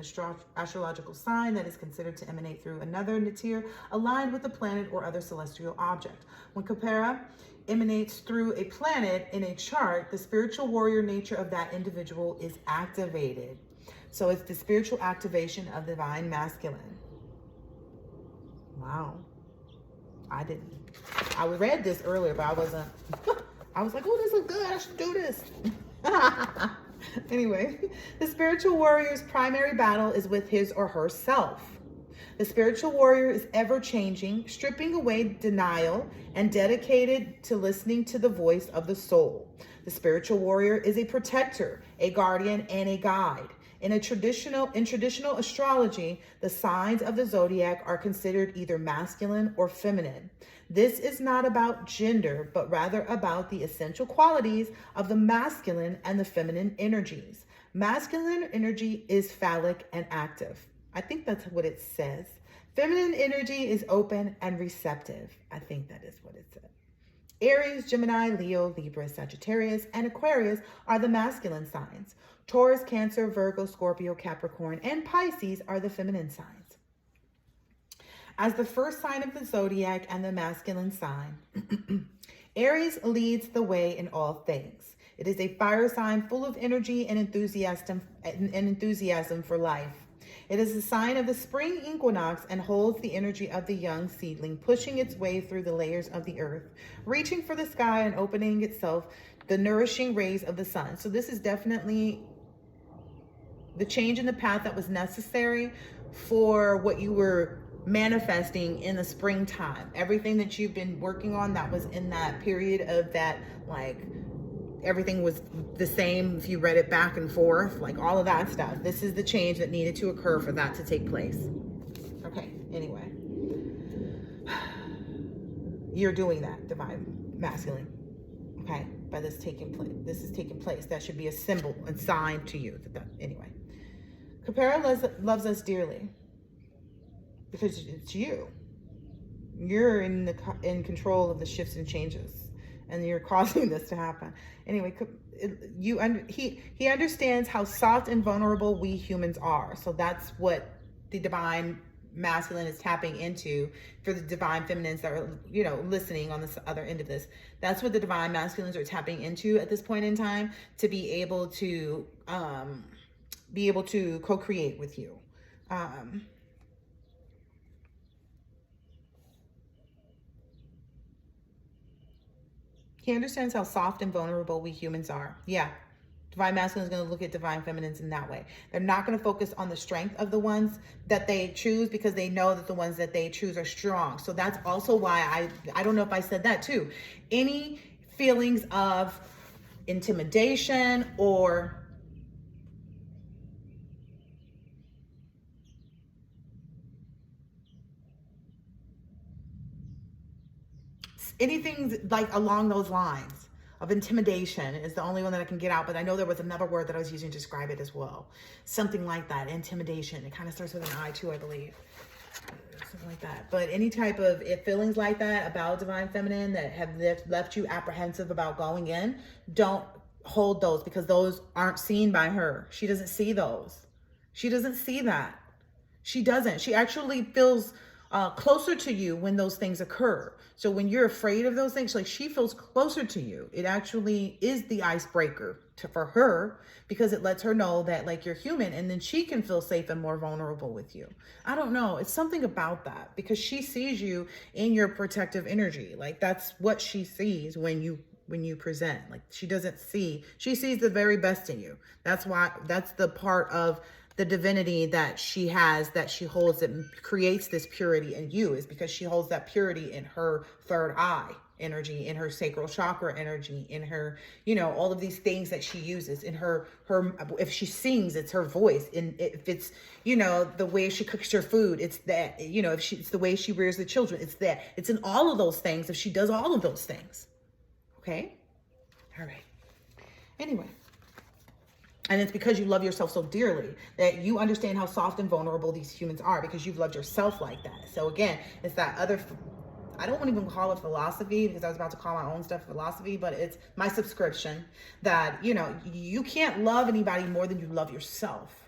astrological sign that is considered to emanate through another Neter aligned with a planet or other celestial object. When Khepera emanates through a planet in a chart, the spiritual warrior nature of that individual is activated. So it's the spiritual activation of divine masculine. Wow. I read this earlier, but I wasn't, I was like, oh, this is good. I should do this. Anyway, the spiritual warrior's primary battle is with his or herself. The spiritual warrior is ever changing, stripping away denial, and dedicated to listening to the voice of the soul. The spiritual warrior is a protector, a guardian, and a guide. In traditional astrology, the signs of the zodiac are considered either masculine or feminine. This is not about gender, but rather about the essential qualities of the masculine and the feminine energies. Masculine energy is phallic and active. I think that's what it says. Feminine energy is open and receptive. I think that is what it said. Aries, Gemini, Leo, Libra, Sagittarius, and Aquarius are the masculine signs. Taurus, Cancer, Virgo, Scorpio, Capricorn, and Pisces are the feminine signs. As the first sign of the zodiac and the masculine sign, Aries leads the way in all things. It is a fire sign full of energy and enthusiasm for life. It is a sign of the spring equinox and holds the energy of the young seedling, pushing its way through the layers of the earth, reaching for the sky and opening itself the nourishing rays of the sun. So this is definitely the change in the path that was necessary for what you were manifesting in the springtime. Everything that you've been working on that was in that period of that, like, everything was the same if you read it back and forth, like all of that stuff. This is the change that needed to occur for that to take place. Okay, anyway. You're doing that, divine masculine. Okay, by this taking place. This is taking place. That should be a symbol and sign to you. Anyway. Khepera loves us dearly because it's you. You're in control of the shifts and changes, and you're causing this to happen. Anyway, he understands how soft and vulnerable we humans are. So that's what the divine masculine is tapping into for the divine feminines that are, you know, listening on this other end of this. That's what the divine masculines are tapping into at this point in time, to be able to co-create with you. He understands how soft and vulnerable we humans are. Yeah. Divine masculine is going to look at divine feminines in that way. They're not going to focus on the strength of the ones that they choose, because they know that the ones that they choose are strong. So that's also why I don't know if I said that too. Any feelings of intimidation or anything like along those lines of intimidation is the only one that I can get out. But I know there was another word that I was using to describe it as well. Something like that, intimidation. It kind of starts with an I too, I believe. Something like that. But any type of feelings like that about divine feminine that have left you apprehensive about going in, don't hold those, because those aren't seen by her. She doesn't see those. She doesn't see that. She doesn't. She actually feels closer to you when those things occur. So when you're afraid of those things, like, she feels closer to you. It actually is the icebreaker for her, because it lets her know that, like, you're human, and then she can feel safe and more vulnerable with you. I don't know. It's something about that, because she sees you in your protective energy. Like, that's what she sees when you present. Like, she sees the very best in you. That's the part of the divinity that she has, that she holds, that creates this purity in you, is because she holds that purity in her third eye energy, in her sacral chakra energy, in her, you know, all of these things that she uses in her, if she sings, it's her voice. And if it's, you know, the way she cooks her food, it's that, you know, it's the way she rears the children, it's that. It's in all of those things, if she does all of those things. Okay? All right. Anyway. And it's because you love yourself so dearly that you understand how soft and vulnerable these humans are, because you've loved yourself like that. So again, it's that other, I don't want to even call it philosophy, because I was about to call my own stuff philosophy, but it's my subscription that, you know, you can't love anybody more than you love yourself.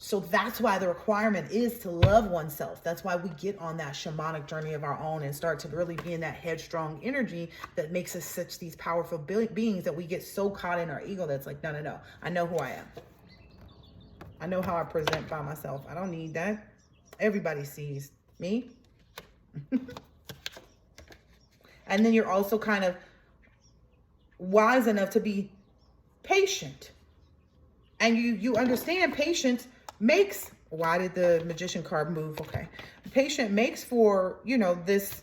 So that's why the requirement is to love oneself. That's why we get on that shamanic journey of our own and start to really be in that headstrong energy that makes us such these powerful beings, that we get so caught in our ego that's like, no. I know who I am. I know how I present by myself. I don't need that. Everybody sees me. And then you're also kind of wise enough to be patient. And you understand patience makes, why did the Magician card move? Okay. Patient makes for, you know, this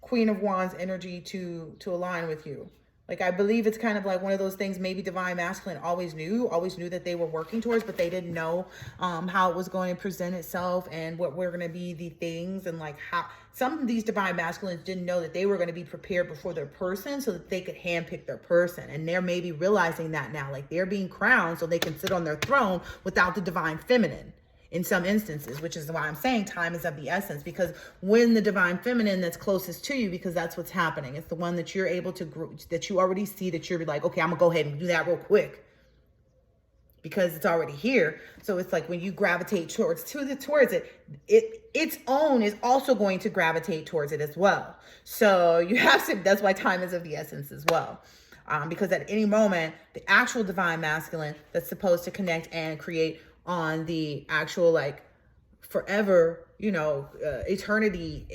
Queen of Wands energy to align with you. Like, I believe it's kind of like one of those things maybe divine masculine always knew that they were working towards, but they didn't know how it was going to present itself and what were going to be the things, and like how some of these divine masculines didn't know that they were going to be prepared before their person so that they could handpick their person. And they're maybe realizing that now, like, they're being crowned so they can sit on their throne without the divine feminine in some instances, which is why I'm saying time is of the essence, because when the divine feminine that's closest to you, because that's what's happening, it's the one that you're able to grow, that you already see, that you're like, okay, I'm gonna go ahead and do that real quick because it's already here. So it's like when you gravitate towards it, its own is also going to gravitate towards it as well. So you have to, that's why time is of the essence as well. Because at any moment, the actual divine masculine that's supposed to connect and create on the actual, like, forever, you know, eternity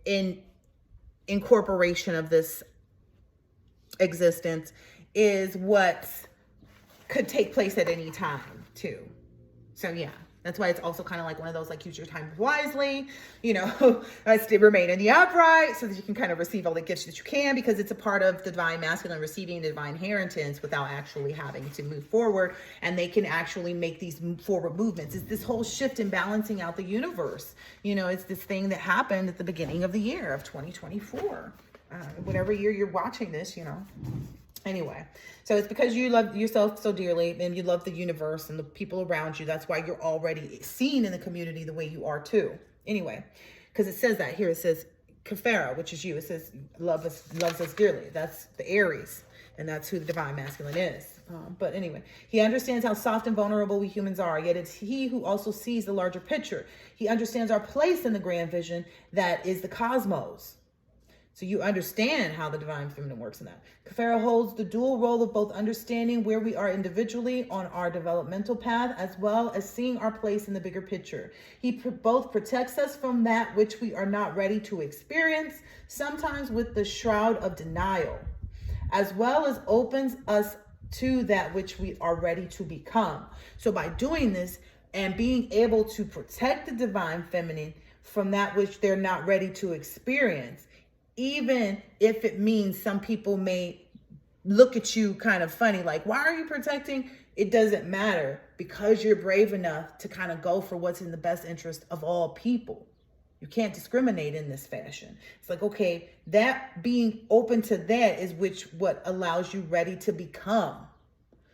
in incorporation of this existence is what could take place at any time too. So yeah, that's why it's also kind of like one of those, like, use your time wisely, you know, to remain in the upright so that you can kind of receive all the gifts that you can, because it's a part of the divine masculine receiving the divine inheritance without actually having to move forward. And they can actually make these forward movements. It's this whole shift in balancing out the universe. You know, it's this thing that happened at the beginning of the year of 2024. Whatever year you're watching this, you know. Anyway, so it's because you love yourself so dearly and you love the universe and the people around you. That's why you're already seen in the community the way you are too. Anyway, because it says that here. It says Kefera, which is you. It says loves us dearly. That's the Aries, and that's who the divine masculine is. But anyway, he understands how soft and vulnerable we humans are, yet it's he who also sees the larger picture. He understands our place in the grand vision that is the cosmos. So you understand how the divine feminine works in that. Kefera holds the dual role of both understanding where we are individually on our developmental path, as well as seeing our place in the bigger picture. He both protects us from that which we are not ready to experience, sometimes with the shroud of denial, as well as opens us to that which we are ready to become. So by doing this and being able to protect the divine feminine from that which they're not ready to experience, even if it means some people may look at you kind of funny, like, why are you protecting? It doesn't matter, because you're brave enough to kind of go for what's in the best interest of all people. You can't discriminate in this fashion. It's like, okay, that being open to that is what allows you ready to become.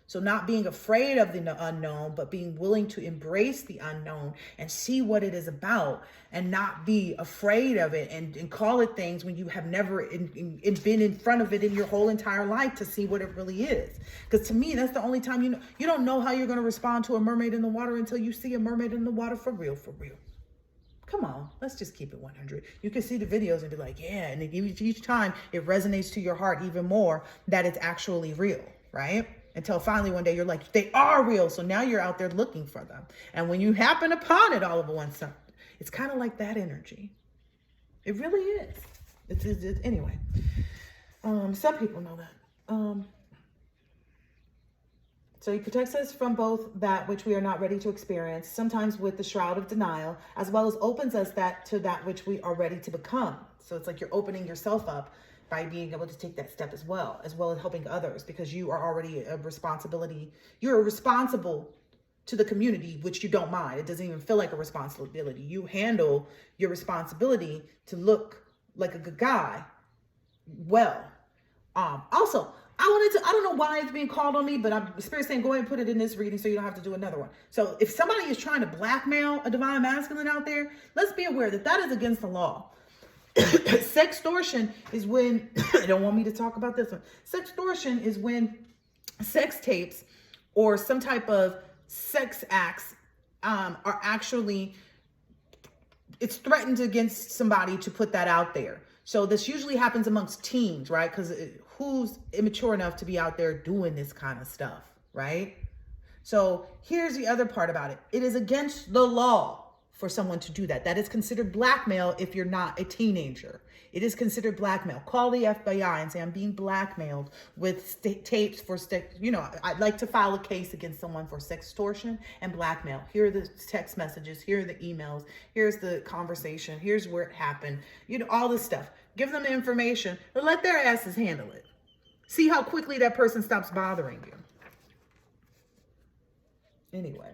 So not being afraid of the unknown, but being willing to embrace the unknown and see what it is about, and not be afraid of it and call it things when you have never been in front of it in your whole entire life to see what it really is. Because to me, that's the only time you don't know how you're going to respond to a mermaid in the water until you see a mermaid in the water for real, for real. Come on, let's just keep it 100. You can see the videos and be like, yeah, and each time it resonates to your heart even more that it's actually real, right? Until finally one day you're like, they are real. So now you're out there looking for them. And when you happen upon it all of one sudden, it's kind of like that energy. It really is. It's anyway. Some people know that. So he protects us from both that which we are not ready to experience, sometimes with the shroud of denial, as well as opens us to that which we are ready to become. So it's like you're opening yourself up by being able to take that step as well as helping others, because you are already you're responsible to the community, which you don't mind. It doesn't even feel like a responsibility. You handle your responsibility to look like a good guy well. Also, I don't know why it's being called on me, but I'm Spirit saying, go ahead and put it in this reading so you don't have to do another one. So if somebody is trying to blackmail a divine masculine out there, let's be aware that is against the law. Sextortion is when, they don't want me to talk about this one. Sextortion is when sex tapes or some type of sex acts are actually, it's threatened against somebody to put that out there. So this usually happens amongst teens, right? Because who's immature enough to be out there doing this kind of stuff, right? So here's the other part about it. It is against the law for someone to do that. That is considered blackmail if you're not a teenager. It is considered blackmail. Call the FBI and say, I'm being blackmailed with tapes for I'd like to file a case against someone for sextortion and blackmail. Here are the text messages. Here are the emails. Here's the conversation. Here's where it happened. All this stuff. Give them the information, but let their asses handle it. See how quickly that person stops bothering you. Anyway.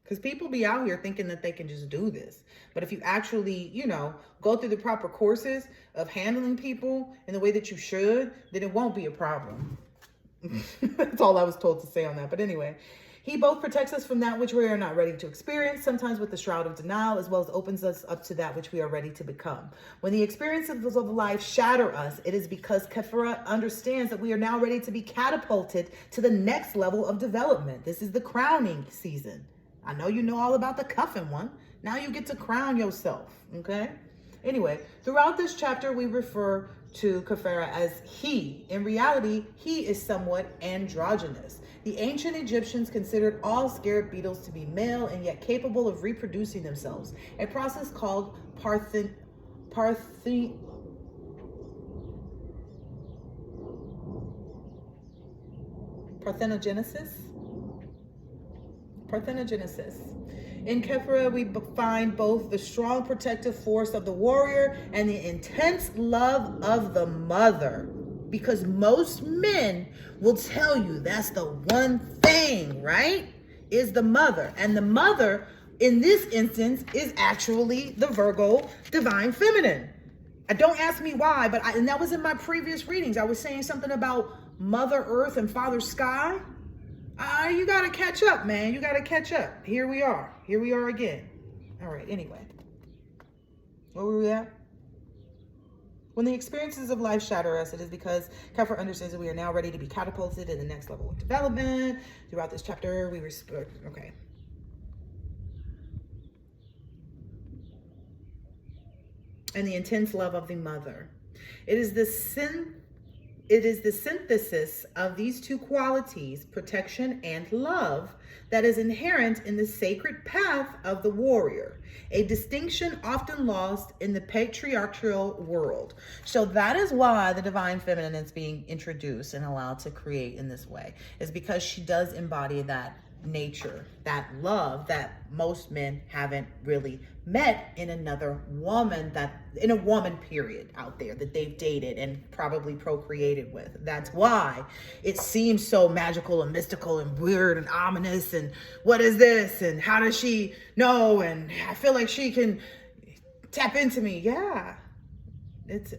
Because people be out here thinking that they can just do this. But if you actually, go through the proper courses of handling people in the way that you should, then it won't be a problem. That's all I was told to say on that. But anyway, he both protects us from that which we are not ready to experience, sometimes with the shroud of denial, as well as opens us up to that which we are ready to become. When the experiences of life shatter us, it is because Kefera understands that we are now ready to be catapulted to the next level of development. This is the crowning season. I know you know all about the cuffing one. Now you get to crown yourself, okay? Anyway, throughout this chapter, we refer to Kefera as he. In reality, he is somewhat androgynous. The ancient Egyptians considered all scarab beetles to be male and yet capable of reproducing themselves, a process called parthenogenesis. In Kefera, we find both the strong protective force of the warrior and the intense love of the mother. Because most men will tell you that's the one thing, right? Is the mother. And the mother, in this instance, is actually the Virgo divine feminine. Don't ask me why, and that was in my previous readings. I was saying something about Mother Earth and Father Sky. You got to catch up, man. You got to catch up. Here we are again. All right, anyway. Where were we at? When the experiences of life shatter us, it is because Kepler understands that we are now ready to be catapulted in the next level of development. Throughout this chapter, we were, okay. And the intense love of the mother. It is the synthesis of these two qualities, protection and love, that is inherent in the sacred path of the warrior, a distinction often lost in the patriarchal world. So that is why the divine feminine is being introduced and allowed to create in this way, is because she does embody that nature, that love that most men haven't really met in another woman, that in a woman period out there that they've dated and probably procreated with. That's why it seems so magical and mystical and weird and ominous, and what is this and how does she know, and I feel like she can tap into me. Yeah, it's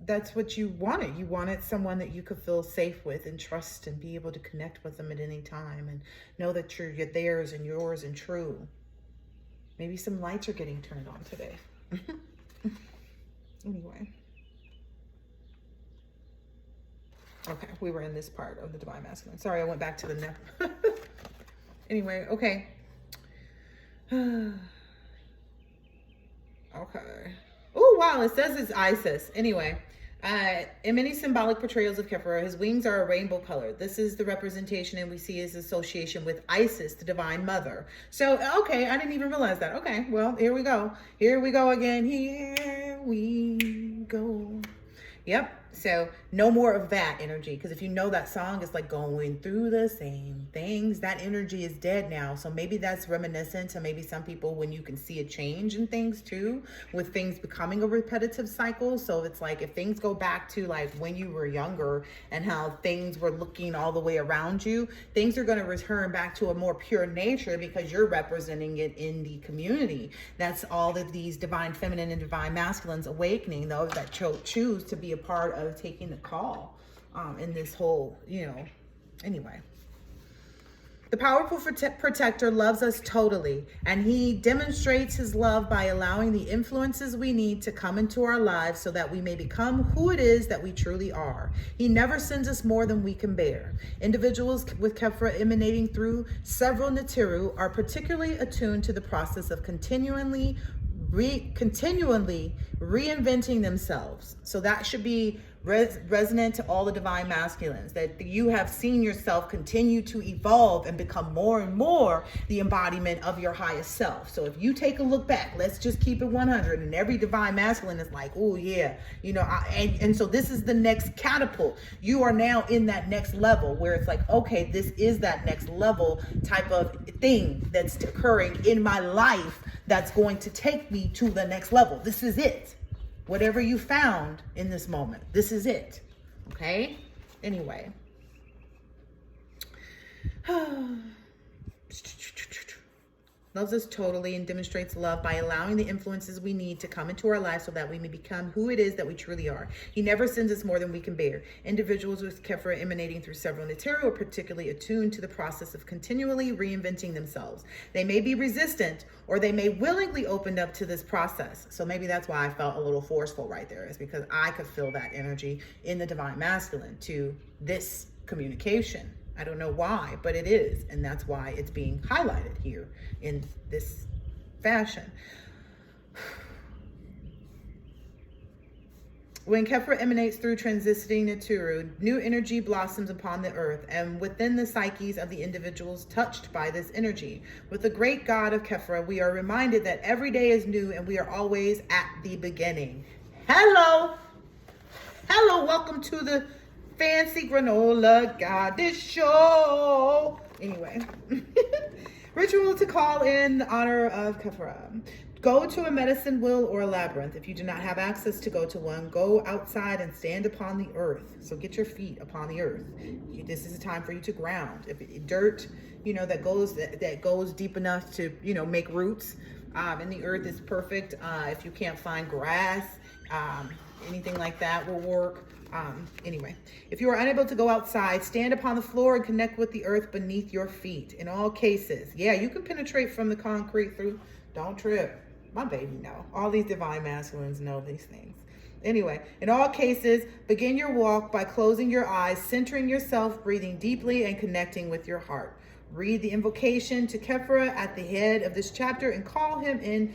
that's what you wanted. You wanted someone that you could feel safe with and trust and be able to connect with them at any time and know that you're theirs and yours and true. Maybe some lights are getting turned on today. Anyway. Okay, we were in this part of the divine masculine. Sorry, I went back to the neck. Anyway, okay. Okay. Oh, wow, it says it's Isis. Anyway. In many symbolic portrayals of Kepler, his wings are a rainbow color. This is the representation, and we see his association with Isis, the divine mother. So, okay, I didn't even realize that. Okay, well, here we go. Here we go again. Here we go. Yep. So no more of that energy, because if you know that song, it's like going through the same things. That energy is dead now. So maybe that's reminiscent to maybe some people when you can see a change in things too, with things becoming a repetitive cycle. So it's like if things go back to like when you were younger and how things were looking all the way around you, things are going to return back to a more pure nature because you're representing it in the community. That's all of these divine feminine and divine masculines awakening, those that choose to be a part of taking the call in this whole, anyway. The powerful protector loves us totally, and he demonstrates his love by allowing the influences we need to come into our lives so that we may become who it is that we truly are. He never sends us more than we can bear. Individuals with Kepra emanating through several Netiru are particularly attuned to the process of continually reinventing themselves. So that should be resonant to all the divine masculines, that you have seen yourself continue to evolve and become more and more the embodiment of your highest self. So if you take a look back, let's just keep it 100, and every divine masculine is like, oh yeah, and so this is the next catapult. You are now in that next level where it's like, okay, this is that next level type of thing that's occurring in my life that's going to take me to the next level. This is it. Whatever you found in this moment, this is it. Okay? Anyway. Loves us totally and demonstrates love by allowing the influences we need to come into our lives so that we may become who it is that we truly are. He never sends us more than we can bear. Individuals with Kepra emanating through several Netiru are particularly attuned to the process of continually reinventing themselves. They may be resistant or they may willingly open up to this process. So maybe that's why I felt a little forceful right there, is because I could feel that energy in the divine masculine to this communication. I don't know why, but it is. And that's why it's being highlighted here in this fashion. When Kepra emanates through transiting Netiru, new energy blossoms upon the earth and within the psyches of the individuals touched by this energy. With the great God of Kepra, we are reminded that every day is new and we are always at the beginning. Hello, welcome to the Fancy Granola Goddess Show. Anyway, ritual to call in the honor of Kepra. Go to a medicine wheel or a labyrinth. If you do not have access to go to one, go outside and stand upon the earth. So get your feet upon the earth. This is a time for you to ground. If dirt, that goes deep enough to, make roots, and the earth is perfect. If you can't find grass, anything like that will work. Anyway, if you are unable to go outside, stand upon the floor and connect with the earth beneath your feet. In all cases, yeah, you can penetrate from the concrete through Don't trip. My baby know. All these divine masculines know these things. Anyway, in all cases, begin your walk by closing your eyes, centering yourself, breathing deeply, and connecting with your heart. Read the invocation to Khepra at the head of this chapter and call him in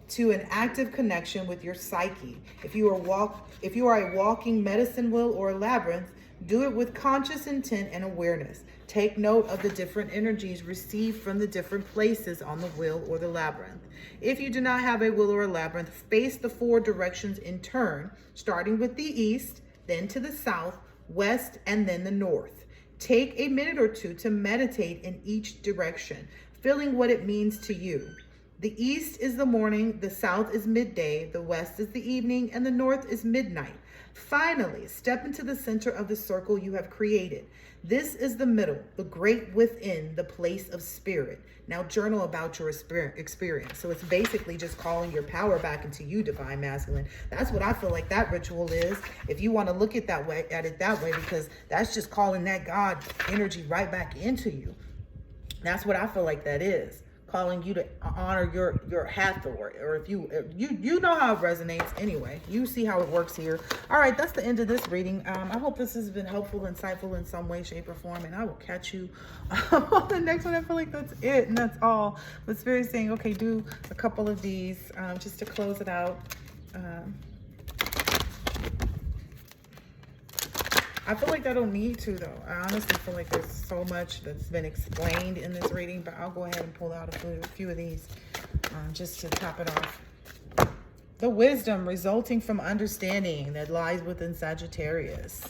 to an active connection with your psyche. If you are a walking medicine wheel or a labyrinth, do it with conscious intent and awareness. Take note of the different energies received from the different places on the wheel or the labyrinth. If you do not have a wheel or a labyrinth, face the 4 directions in turn, starting with the east, then to the south, west, and then the north. Take a minute or 2 to meditate in each direction, feeling what it means to you. The east is the morning, the south is midday, the west is the evening, and the north is midnight. Finally, step into the center of the circle you have created. This is the middle, the great within, the place of spirit. Now journal about your experience. So it's basically just calling your power back into you, divine masculine. That's what I feel like that ritual is. If you want to look at it that way, because that's just calling that God energy right back into you. That's what I feel like that is. Calling you to honor your Hathor, or if you know how it resonates anyway. You see how it works here. All right, that's the end of this reading. I hope this has been helpful, insightful in some way, shape, or form, and I will catch you on the next one. I feel like that's it, and that's all. But Spirit saying, okay, do a couple of these just to close it out. I feel like I don't need to, though. I honestly feel like there's so much that's been explained in this reading, but I'll go ahead and pull out a few of these just to top it off. The wisdom resulting from understanding that lies within Sagittarius.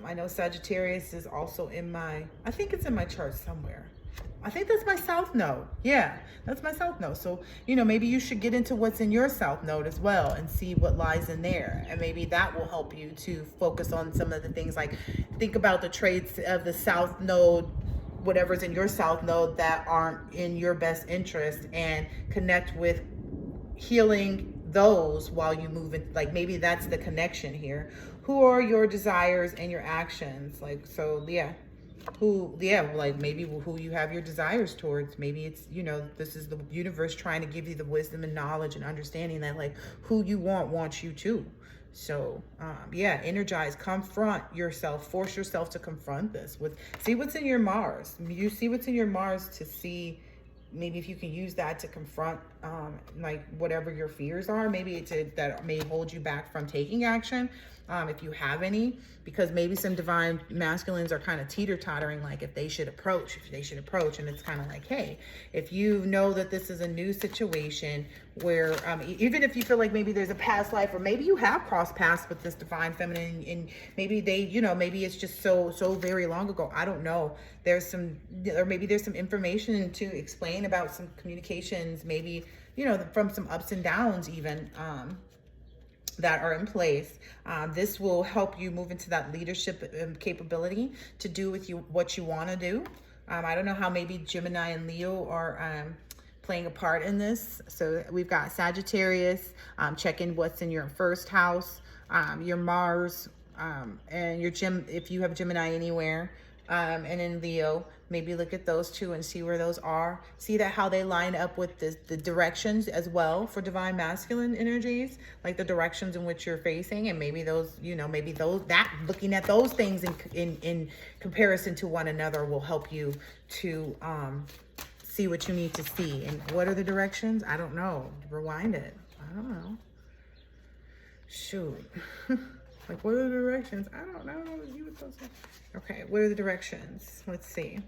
I know Sagittarius is also in my, I think it's in my chart somewhere. I think that's my South Node. Yeah, that's my South Node. So, you know, maybe you should get into what's in your South Node as well and see what lies in there. And maybe that will help you to focus on some of the things, like think about the traits of the South Node, whatever's in your South Node that aren't in your best interest, and connect with healing those while you move in. Like maybe that's the connection here. Who are your desires and your actions? Like, so yeah. Like maybe who you have your desires towards. Maybe it's, you know, this is the universe trying to give you the wisdom and knowledge and understanding that like who you wants you to. So yeah, energize, confront yourself, force yourself to confront this with, see what's in your Mars. You see what's in your Mars to see maybe if you can use that to confront like whatever your fears are. Maybe that may hold you back from taking action, if you have any, because maybe some divine masculines are kind of teeter-tottering, like if they should approach, and it's kind of like, hey, if you know that this is a new situation where even if you feel like maybe there's a past life, or maybe you have crossed paths with this divine feminine, and maybe they, you know, maybe it's just so very long ago. I don't know. Maybe there's some information to explain about some communications, maybe, you know, from some ups and downs even, that are in place. This will help you move into that leadership capability to do with what you want to do. I don't know how maybe Gemini and Leo are playing a part in this. So we've got Sagittarius, checking what's in your first house, your Mars, and your if you have Gemini anywhere, and in Leo, maybe look at those two and see where those are. See that how they line up with the directions as well for divine masculine energies, like the directions in which you're facing, and maybe those, you know, maybe that looking at those things in comparison to one another will help you to see what you need to see. And what are the directions? I don't know. Rewind it. I don't know. Shoot. Like, what are the directions? I don't know. Okay, what are the directions? Let's see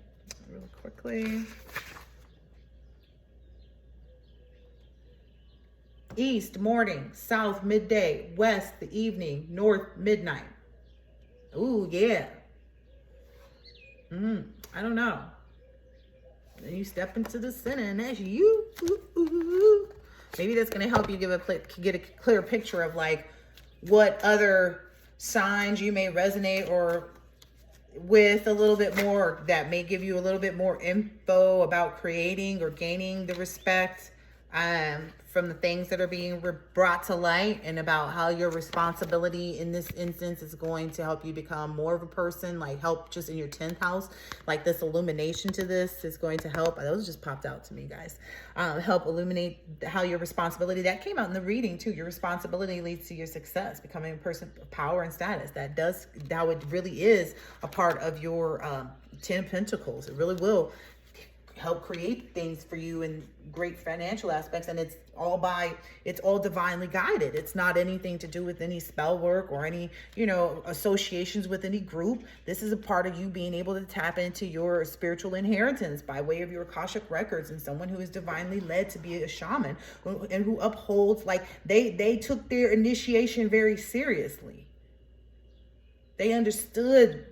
really quickly. East, morning. South, midday. West, the evening. North, midnight. Ooh, yeah. I don't know. Then you step into the center, and that's you. Maybe that's going to help you get a clear picture of like what other signs you may resonate or with a little bit more, that may give you a little bit more info about creating or gaining the respect from the things that are being brought to light, and about how your responsibility in this instance is going to help you become more of a person, like help just in your 10th house. Like this illumination to this is going to help. Those just popped out to me, guys. Help illuminate how your responsibility, that came out in the reading too. Your responsibility leads to your success, becoming a person of power and status. How it really is a part of your 10 of Pentacles. It really will help create things for you in great financial aspects, and it's all divinely guided. It's not anything to do with any spell work or any associations with any group. This is a part of you being able to tap into your spiritual inheritance by way of your Akashic records, and someone who is divinely led to be a shaman and who upholds, like they took their initiation very seriously. They understood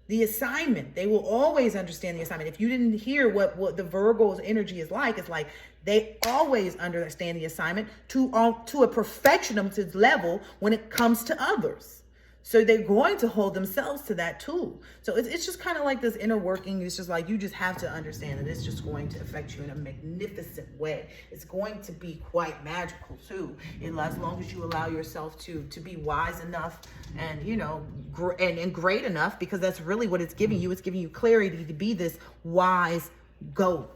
the assignment. They will always understand the assignment. If you didn't hear what the Virgo's energy is like, it's like they always understand the assignment to a perfectionist level when it comes to others. So they're going to hold themselves to that too. So it's just kind of like this inner working. It's just like you just have to understand that it's just going to affect you in a magnificent way. It's going to be quite magical too. And as long as you allow yourself to be wise enough and and great enough, because that's really what it's giving you. It's giving you clarity to be this wise goat.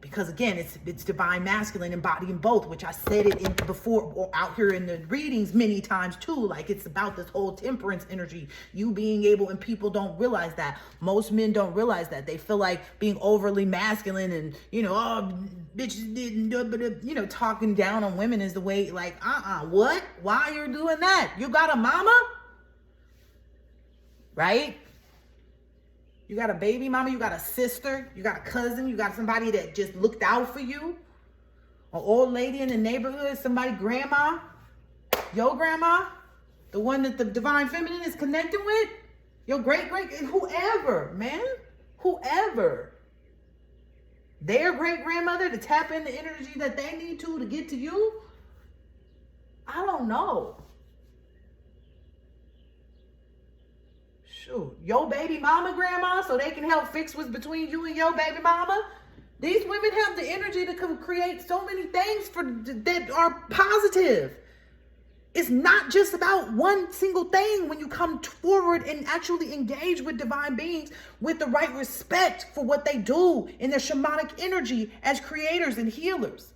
Because again, it's divine masculine embodying both, which I said it in before or out here in the readings many times too. Like it's about this whole temperance energy, you being able, and people don't realize that. Most men don't realize that. They feel like being overly masculine and bitches didn't do it, but talking down on women is the way. Like what? Why you're doing that? You got a mama, right? You got a baby mama, you got a sister, you got a cousin, you got somebody that just looked out for you. An old lady in the neighborhood, somebody, grandma, your grandma, the one that the divine feminine is connecting with, your great-great, whoever, man, whoever. Their great-grandmother to tap in the energy that they need to get to you. I don't know. Shoot, your baby mama, grandma, so they can help fix what's between you and your baby mama. These women have the energy to create so many things that are positive. It's not just about one single thing when you come forward and actually engage with divine beings with the right respect for what they do in their shamanic energy as creators and healers.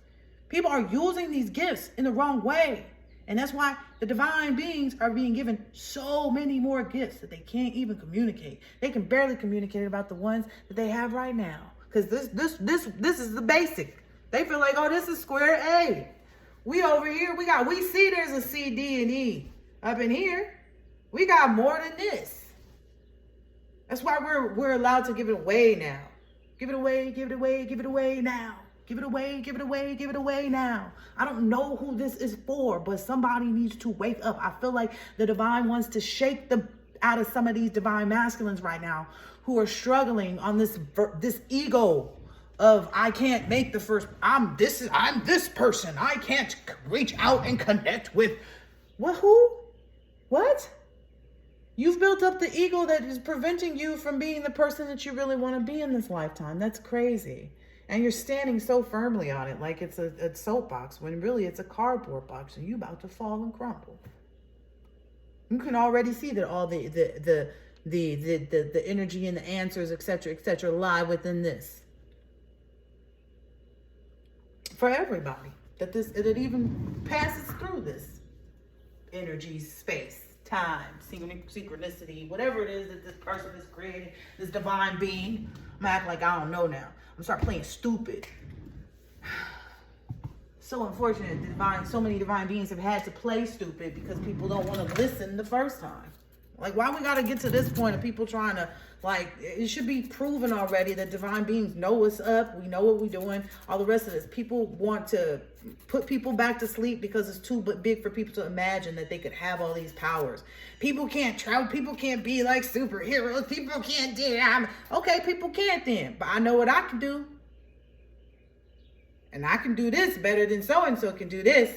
People are using these gifts in the wrong way. And that's why the divine beings are being given so many more gifts that they can't even communicate. They can barely communicate about the ones that they have right now. Because this is the basic. They feel like, oh, this is square A. We over here, we see there's a C, D, and E up in here. We got more than this. That's why we're allowed to give it away now. Give it away, give it away, give it away now. Give it away, give it away, give it away now. I don't know who this is for, but somebody needs to wake up. I feel like the divine wants to shake out of some of these divine masculines right now who are struggling on this ego of I can't make the first, I'm this person. I can't reach out and connect with who? What? You've built up the ego that is preventing you from being the person that you really want to be in this lifetime. That's crazy. And you're standing so firmly on it like it's a soapbox when really it's a cardboard box and you're about to fall and crumble. You can already see that all the energy and the answers, etc., lie within this. For everybody. That it even passes through this energy, space, time, synchronicity, whatever it is that this person is creating, this divine being. I'm gonna act like I don't know now. I'm start playing stupid. So unfortunate, so many divine beings have had to play stupid because people don't want to listen the first time. Like, why we gotta get to this point of people trying to, like, it should be proven already that divine beings know what's up, we know what we're doing, all the rest of this. People want to put people back to sleep because it's too big for people to imagine that they could have all these powers. People can't travel, people can't be like superheroes, people can't do that. Okay, people can't then, but I know what I can do. And I can do this better than so-and-so can do this.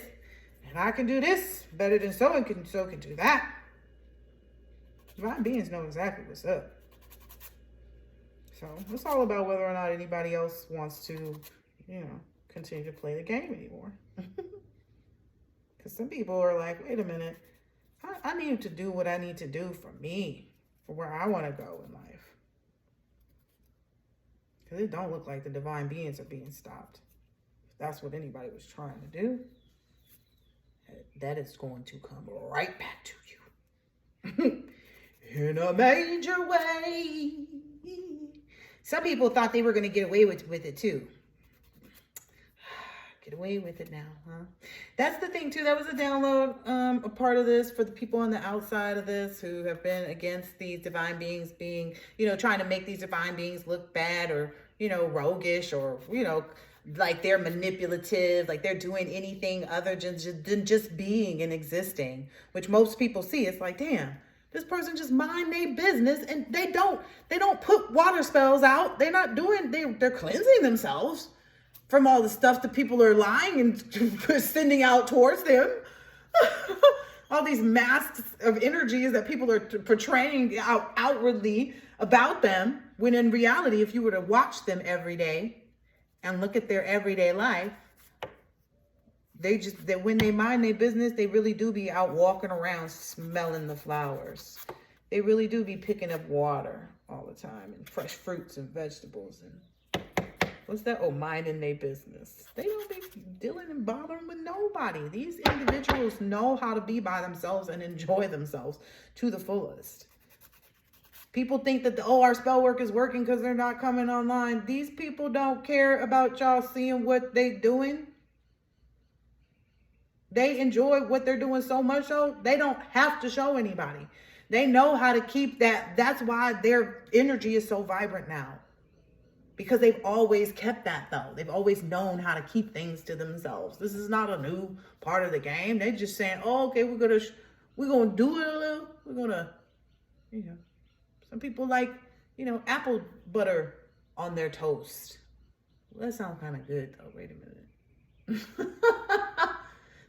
And I can do this better than so-and-so can do that. Divine beings know exactly what's up. So it's all about whether or not anybody else wants to, continue to play the game anymore. Because some people are like, wait a minute, I need to do what I need to do for me, for where I want to go in life. Because it don't look like the divine beings are being stopped. If that's what anybody was trying to do, that is going to come right back to you. In a major way. Some people thought they were going to get away with it too. Get away with it now, huh? That's the thing too. That was a download, a part of this for the people on the outside of this who have been against these divine beings being, trying to make these divine beings look bad or, roguish or, like they're manipulative, like they're doing anything other than just being and existing, which most people see. It's like, damn, this person just mind their business and they don't put water spells out. They're not doing, they're cleansing themselves from all the stuff that people are lying and sending out towards them. All these masks of energies that people are portraying outwardly about them, when in reality, if you were to watch them every day and look at their everyday life, when they mind their business, they really do be out walking around smelling the flowers. They really do be picking up water all the time and fresh fruits and vegetables and what's that? Oh, minding their business. They don't be dealing and bothering with nobody. These individuals know how to be by themselves and enjoy themselves to the fullest. People think that, our spell work is working because they're not coming online. These people don't care about y'all seeing what they doing. They enjoy what they're doing so much so they don't have to show anybody. They know how to keep that. That's why their energy is so vibrant now. Because they've always kept that though. They've always known how to keep things to themselves. This is not a new part of the game. They're just saying, oh, okay, we're gonna do it a little. We're gonna, some people like, apple butter on their toast. Well, that sounds kind of good though. Wait a minute.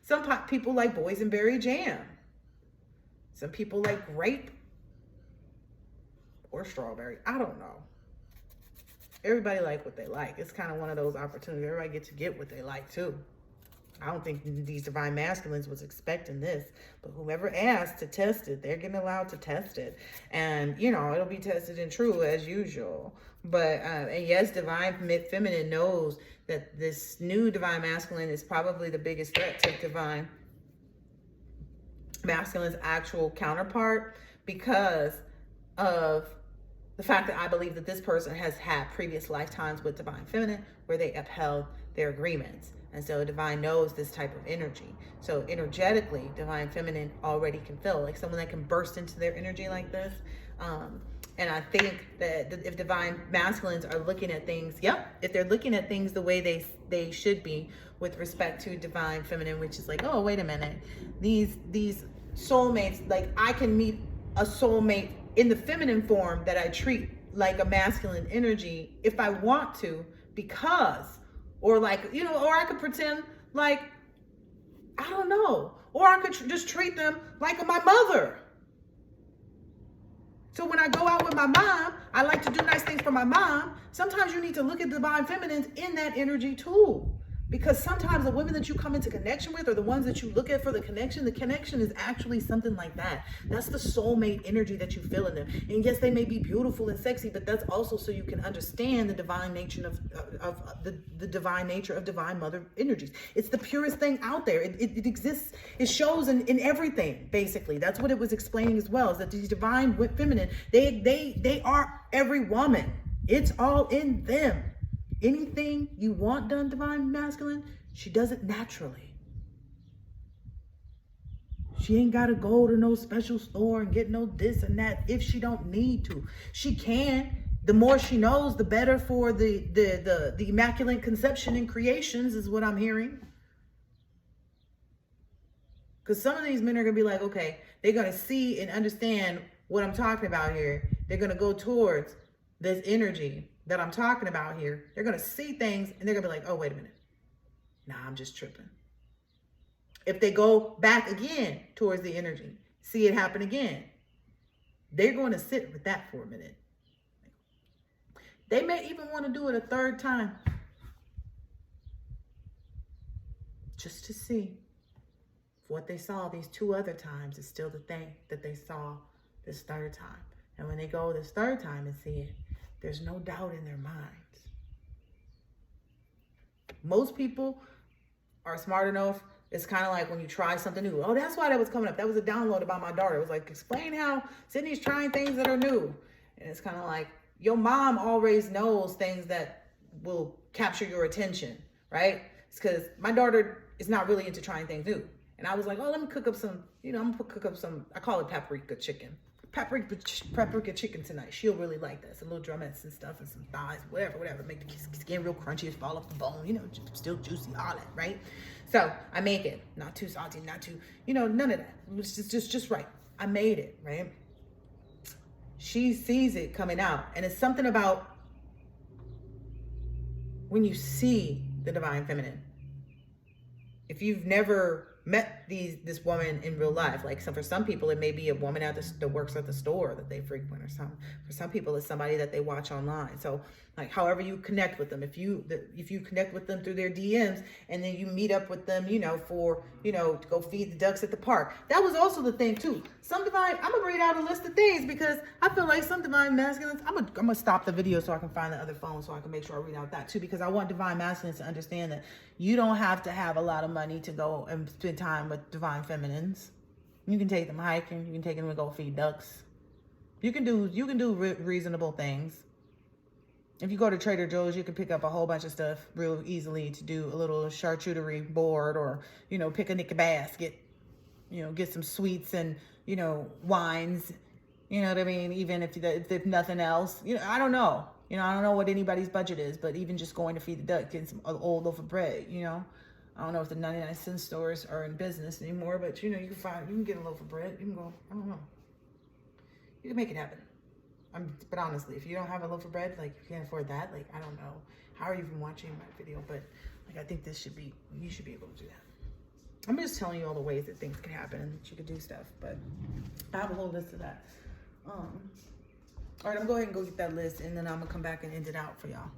Some people like boysenberry jam. Some people like grape or strawberry. I don't know. Everybody like what they like. It's kind of one of those opportunities. Everybody gets to get what they like too. I don't think these divine masculines was expecting this, but whoever asked to test it, they're getting allowed to test it. And, it'll be tested and true as usual. But, and yes, divine feminine knows that this new divine masculine is probably the biggest threat to divine masculine's actual counterpart because of the fact that I believe that this person has had previous lifetimes with divine feminine where they upheld their agreements. And so divine knows this type of energy. So energetically, divine feminine already can feel like someone that can burst into their energy like this. And I think that if divine masculines are looking at things, if they're looking at things the way they should be with respect to divine feminine, which is like, oh, wait a minute, these soulmates, like I can meet a soulmate in the feminine form that I treat like a masculine energy if I want to, because, or like, or I could pretend like, I don't know, or I could just treat them like my mother. So when I go out with my mom, I like to do nice things for my mom. Sometimes you need to look at divine feminines in that energy too. Because sometimes the women that you come into connection with are the ones that you look at for the connection. The connection is actually something like that. That's the soulmate energy that you feel in them. And yes, they may be beautiful and sexy, but that's also so you can understand the divine nature of the divine nature of divine mother energies. It's the purest thing out there. It exists. It shows in everything, basically. That's what it was explaining as well, is that these divine feminine, they are every woman. It's all in them. Anything you want done, divine masculine, she does it naturally. She ain't got to go to no special store and get no this and that if she don't need to. She can. The more she knows, the better for the immaculate conception and creations is what I'm hearing. Because some of these men are going to be like, okay, they're going to see and understand what I'm talking about here. They're going to go towards this energy that I'm talking about here. They're going to see things and they're going to be like, oh, wait a minute. Nah, I'm just tripping. If they go back again towards the energy, see it happen again, they're going to sit with that for a minute. They may even want to do it a third time. just to see if what they saw these 2 other times is still the thing that they saw this 3rd time. And when they go this 3rd time and see it, there's no doubt in their minds. Most people are smart enough. It's kind of like when you try something new. Oh, that's why that was coming up. That was a download about my daughter. It was like, explain how Sydney's trying things that are new. And it's kind of like, your mom always knows things that will capture your attention, right? It's because my daughter is not really into trying things new. And I was like, oh, let me cook up some, I'm gonna cook up some, I call it paprika chicken. Paprika chicken tonight. She'll really like that. Some little drumettes and stuff and some thighs, whatever. Make the skin real crunchy, it fall off the bone, still juicy, all that, right? So I make it. Not too salty, not too, none of that. It was just right. I made it, right? She sees it coming out. And it's something about when you see the divine feminine. If you've never met this woman in real life, like for some people it may be a woman that works at the store that they frequent, or for some people it's somebody that they watch online. So like however you connect with them, if you connect with them through their DMs and then you meet up with them, for to go feed the ducks at the park. That was also the thing too. Some divine, I'm gonna read out a list of things because I feel like some divine masculines, I'm gonna stop the video so I can find the other phone so I can make sure I read out that too, because I want divine masculines to understand that you don't have to have a lot of money to go and spend time with divine feminines. You can take them hiking, you can take them to go feed ducks. You can do reasonable things. If you go to Trader Joe's, you can pick up a whole bunch of stuff real easily to do a little charcuterie board, or, picnic basket, get some sweets and, wines, you know what I mean? Even if nothing else, I don't know. I don't know what anybody's budget is, but even just going to feed the duck, getting some old loaf of bread, I don't know if the 99-cent stores are in business anymore, but, you can get a loaf of bread. You can go, I don't know. You can make it happen. But honestly, if you don't have a loaf of bread, like you can't afford that, like I don't know how are you even watching my video, but like I think you should be able to do that. I'm just telling you all the ways that things can happen and that you could do stuff, but I have a whole list of that. All right, I'm going to go ahead and go get that list, and then I'm gonna come back and end it out for y'all.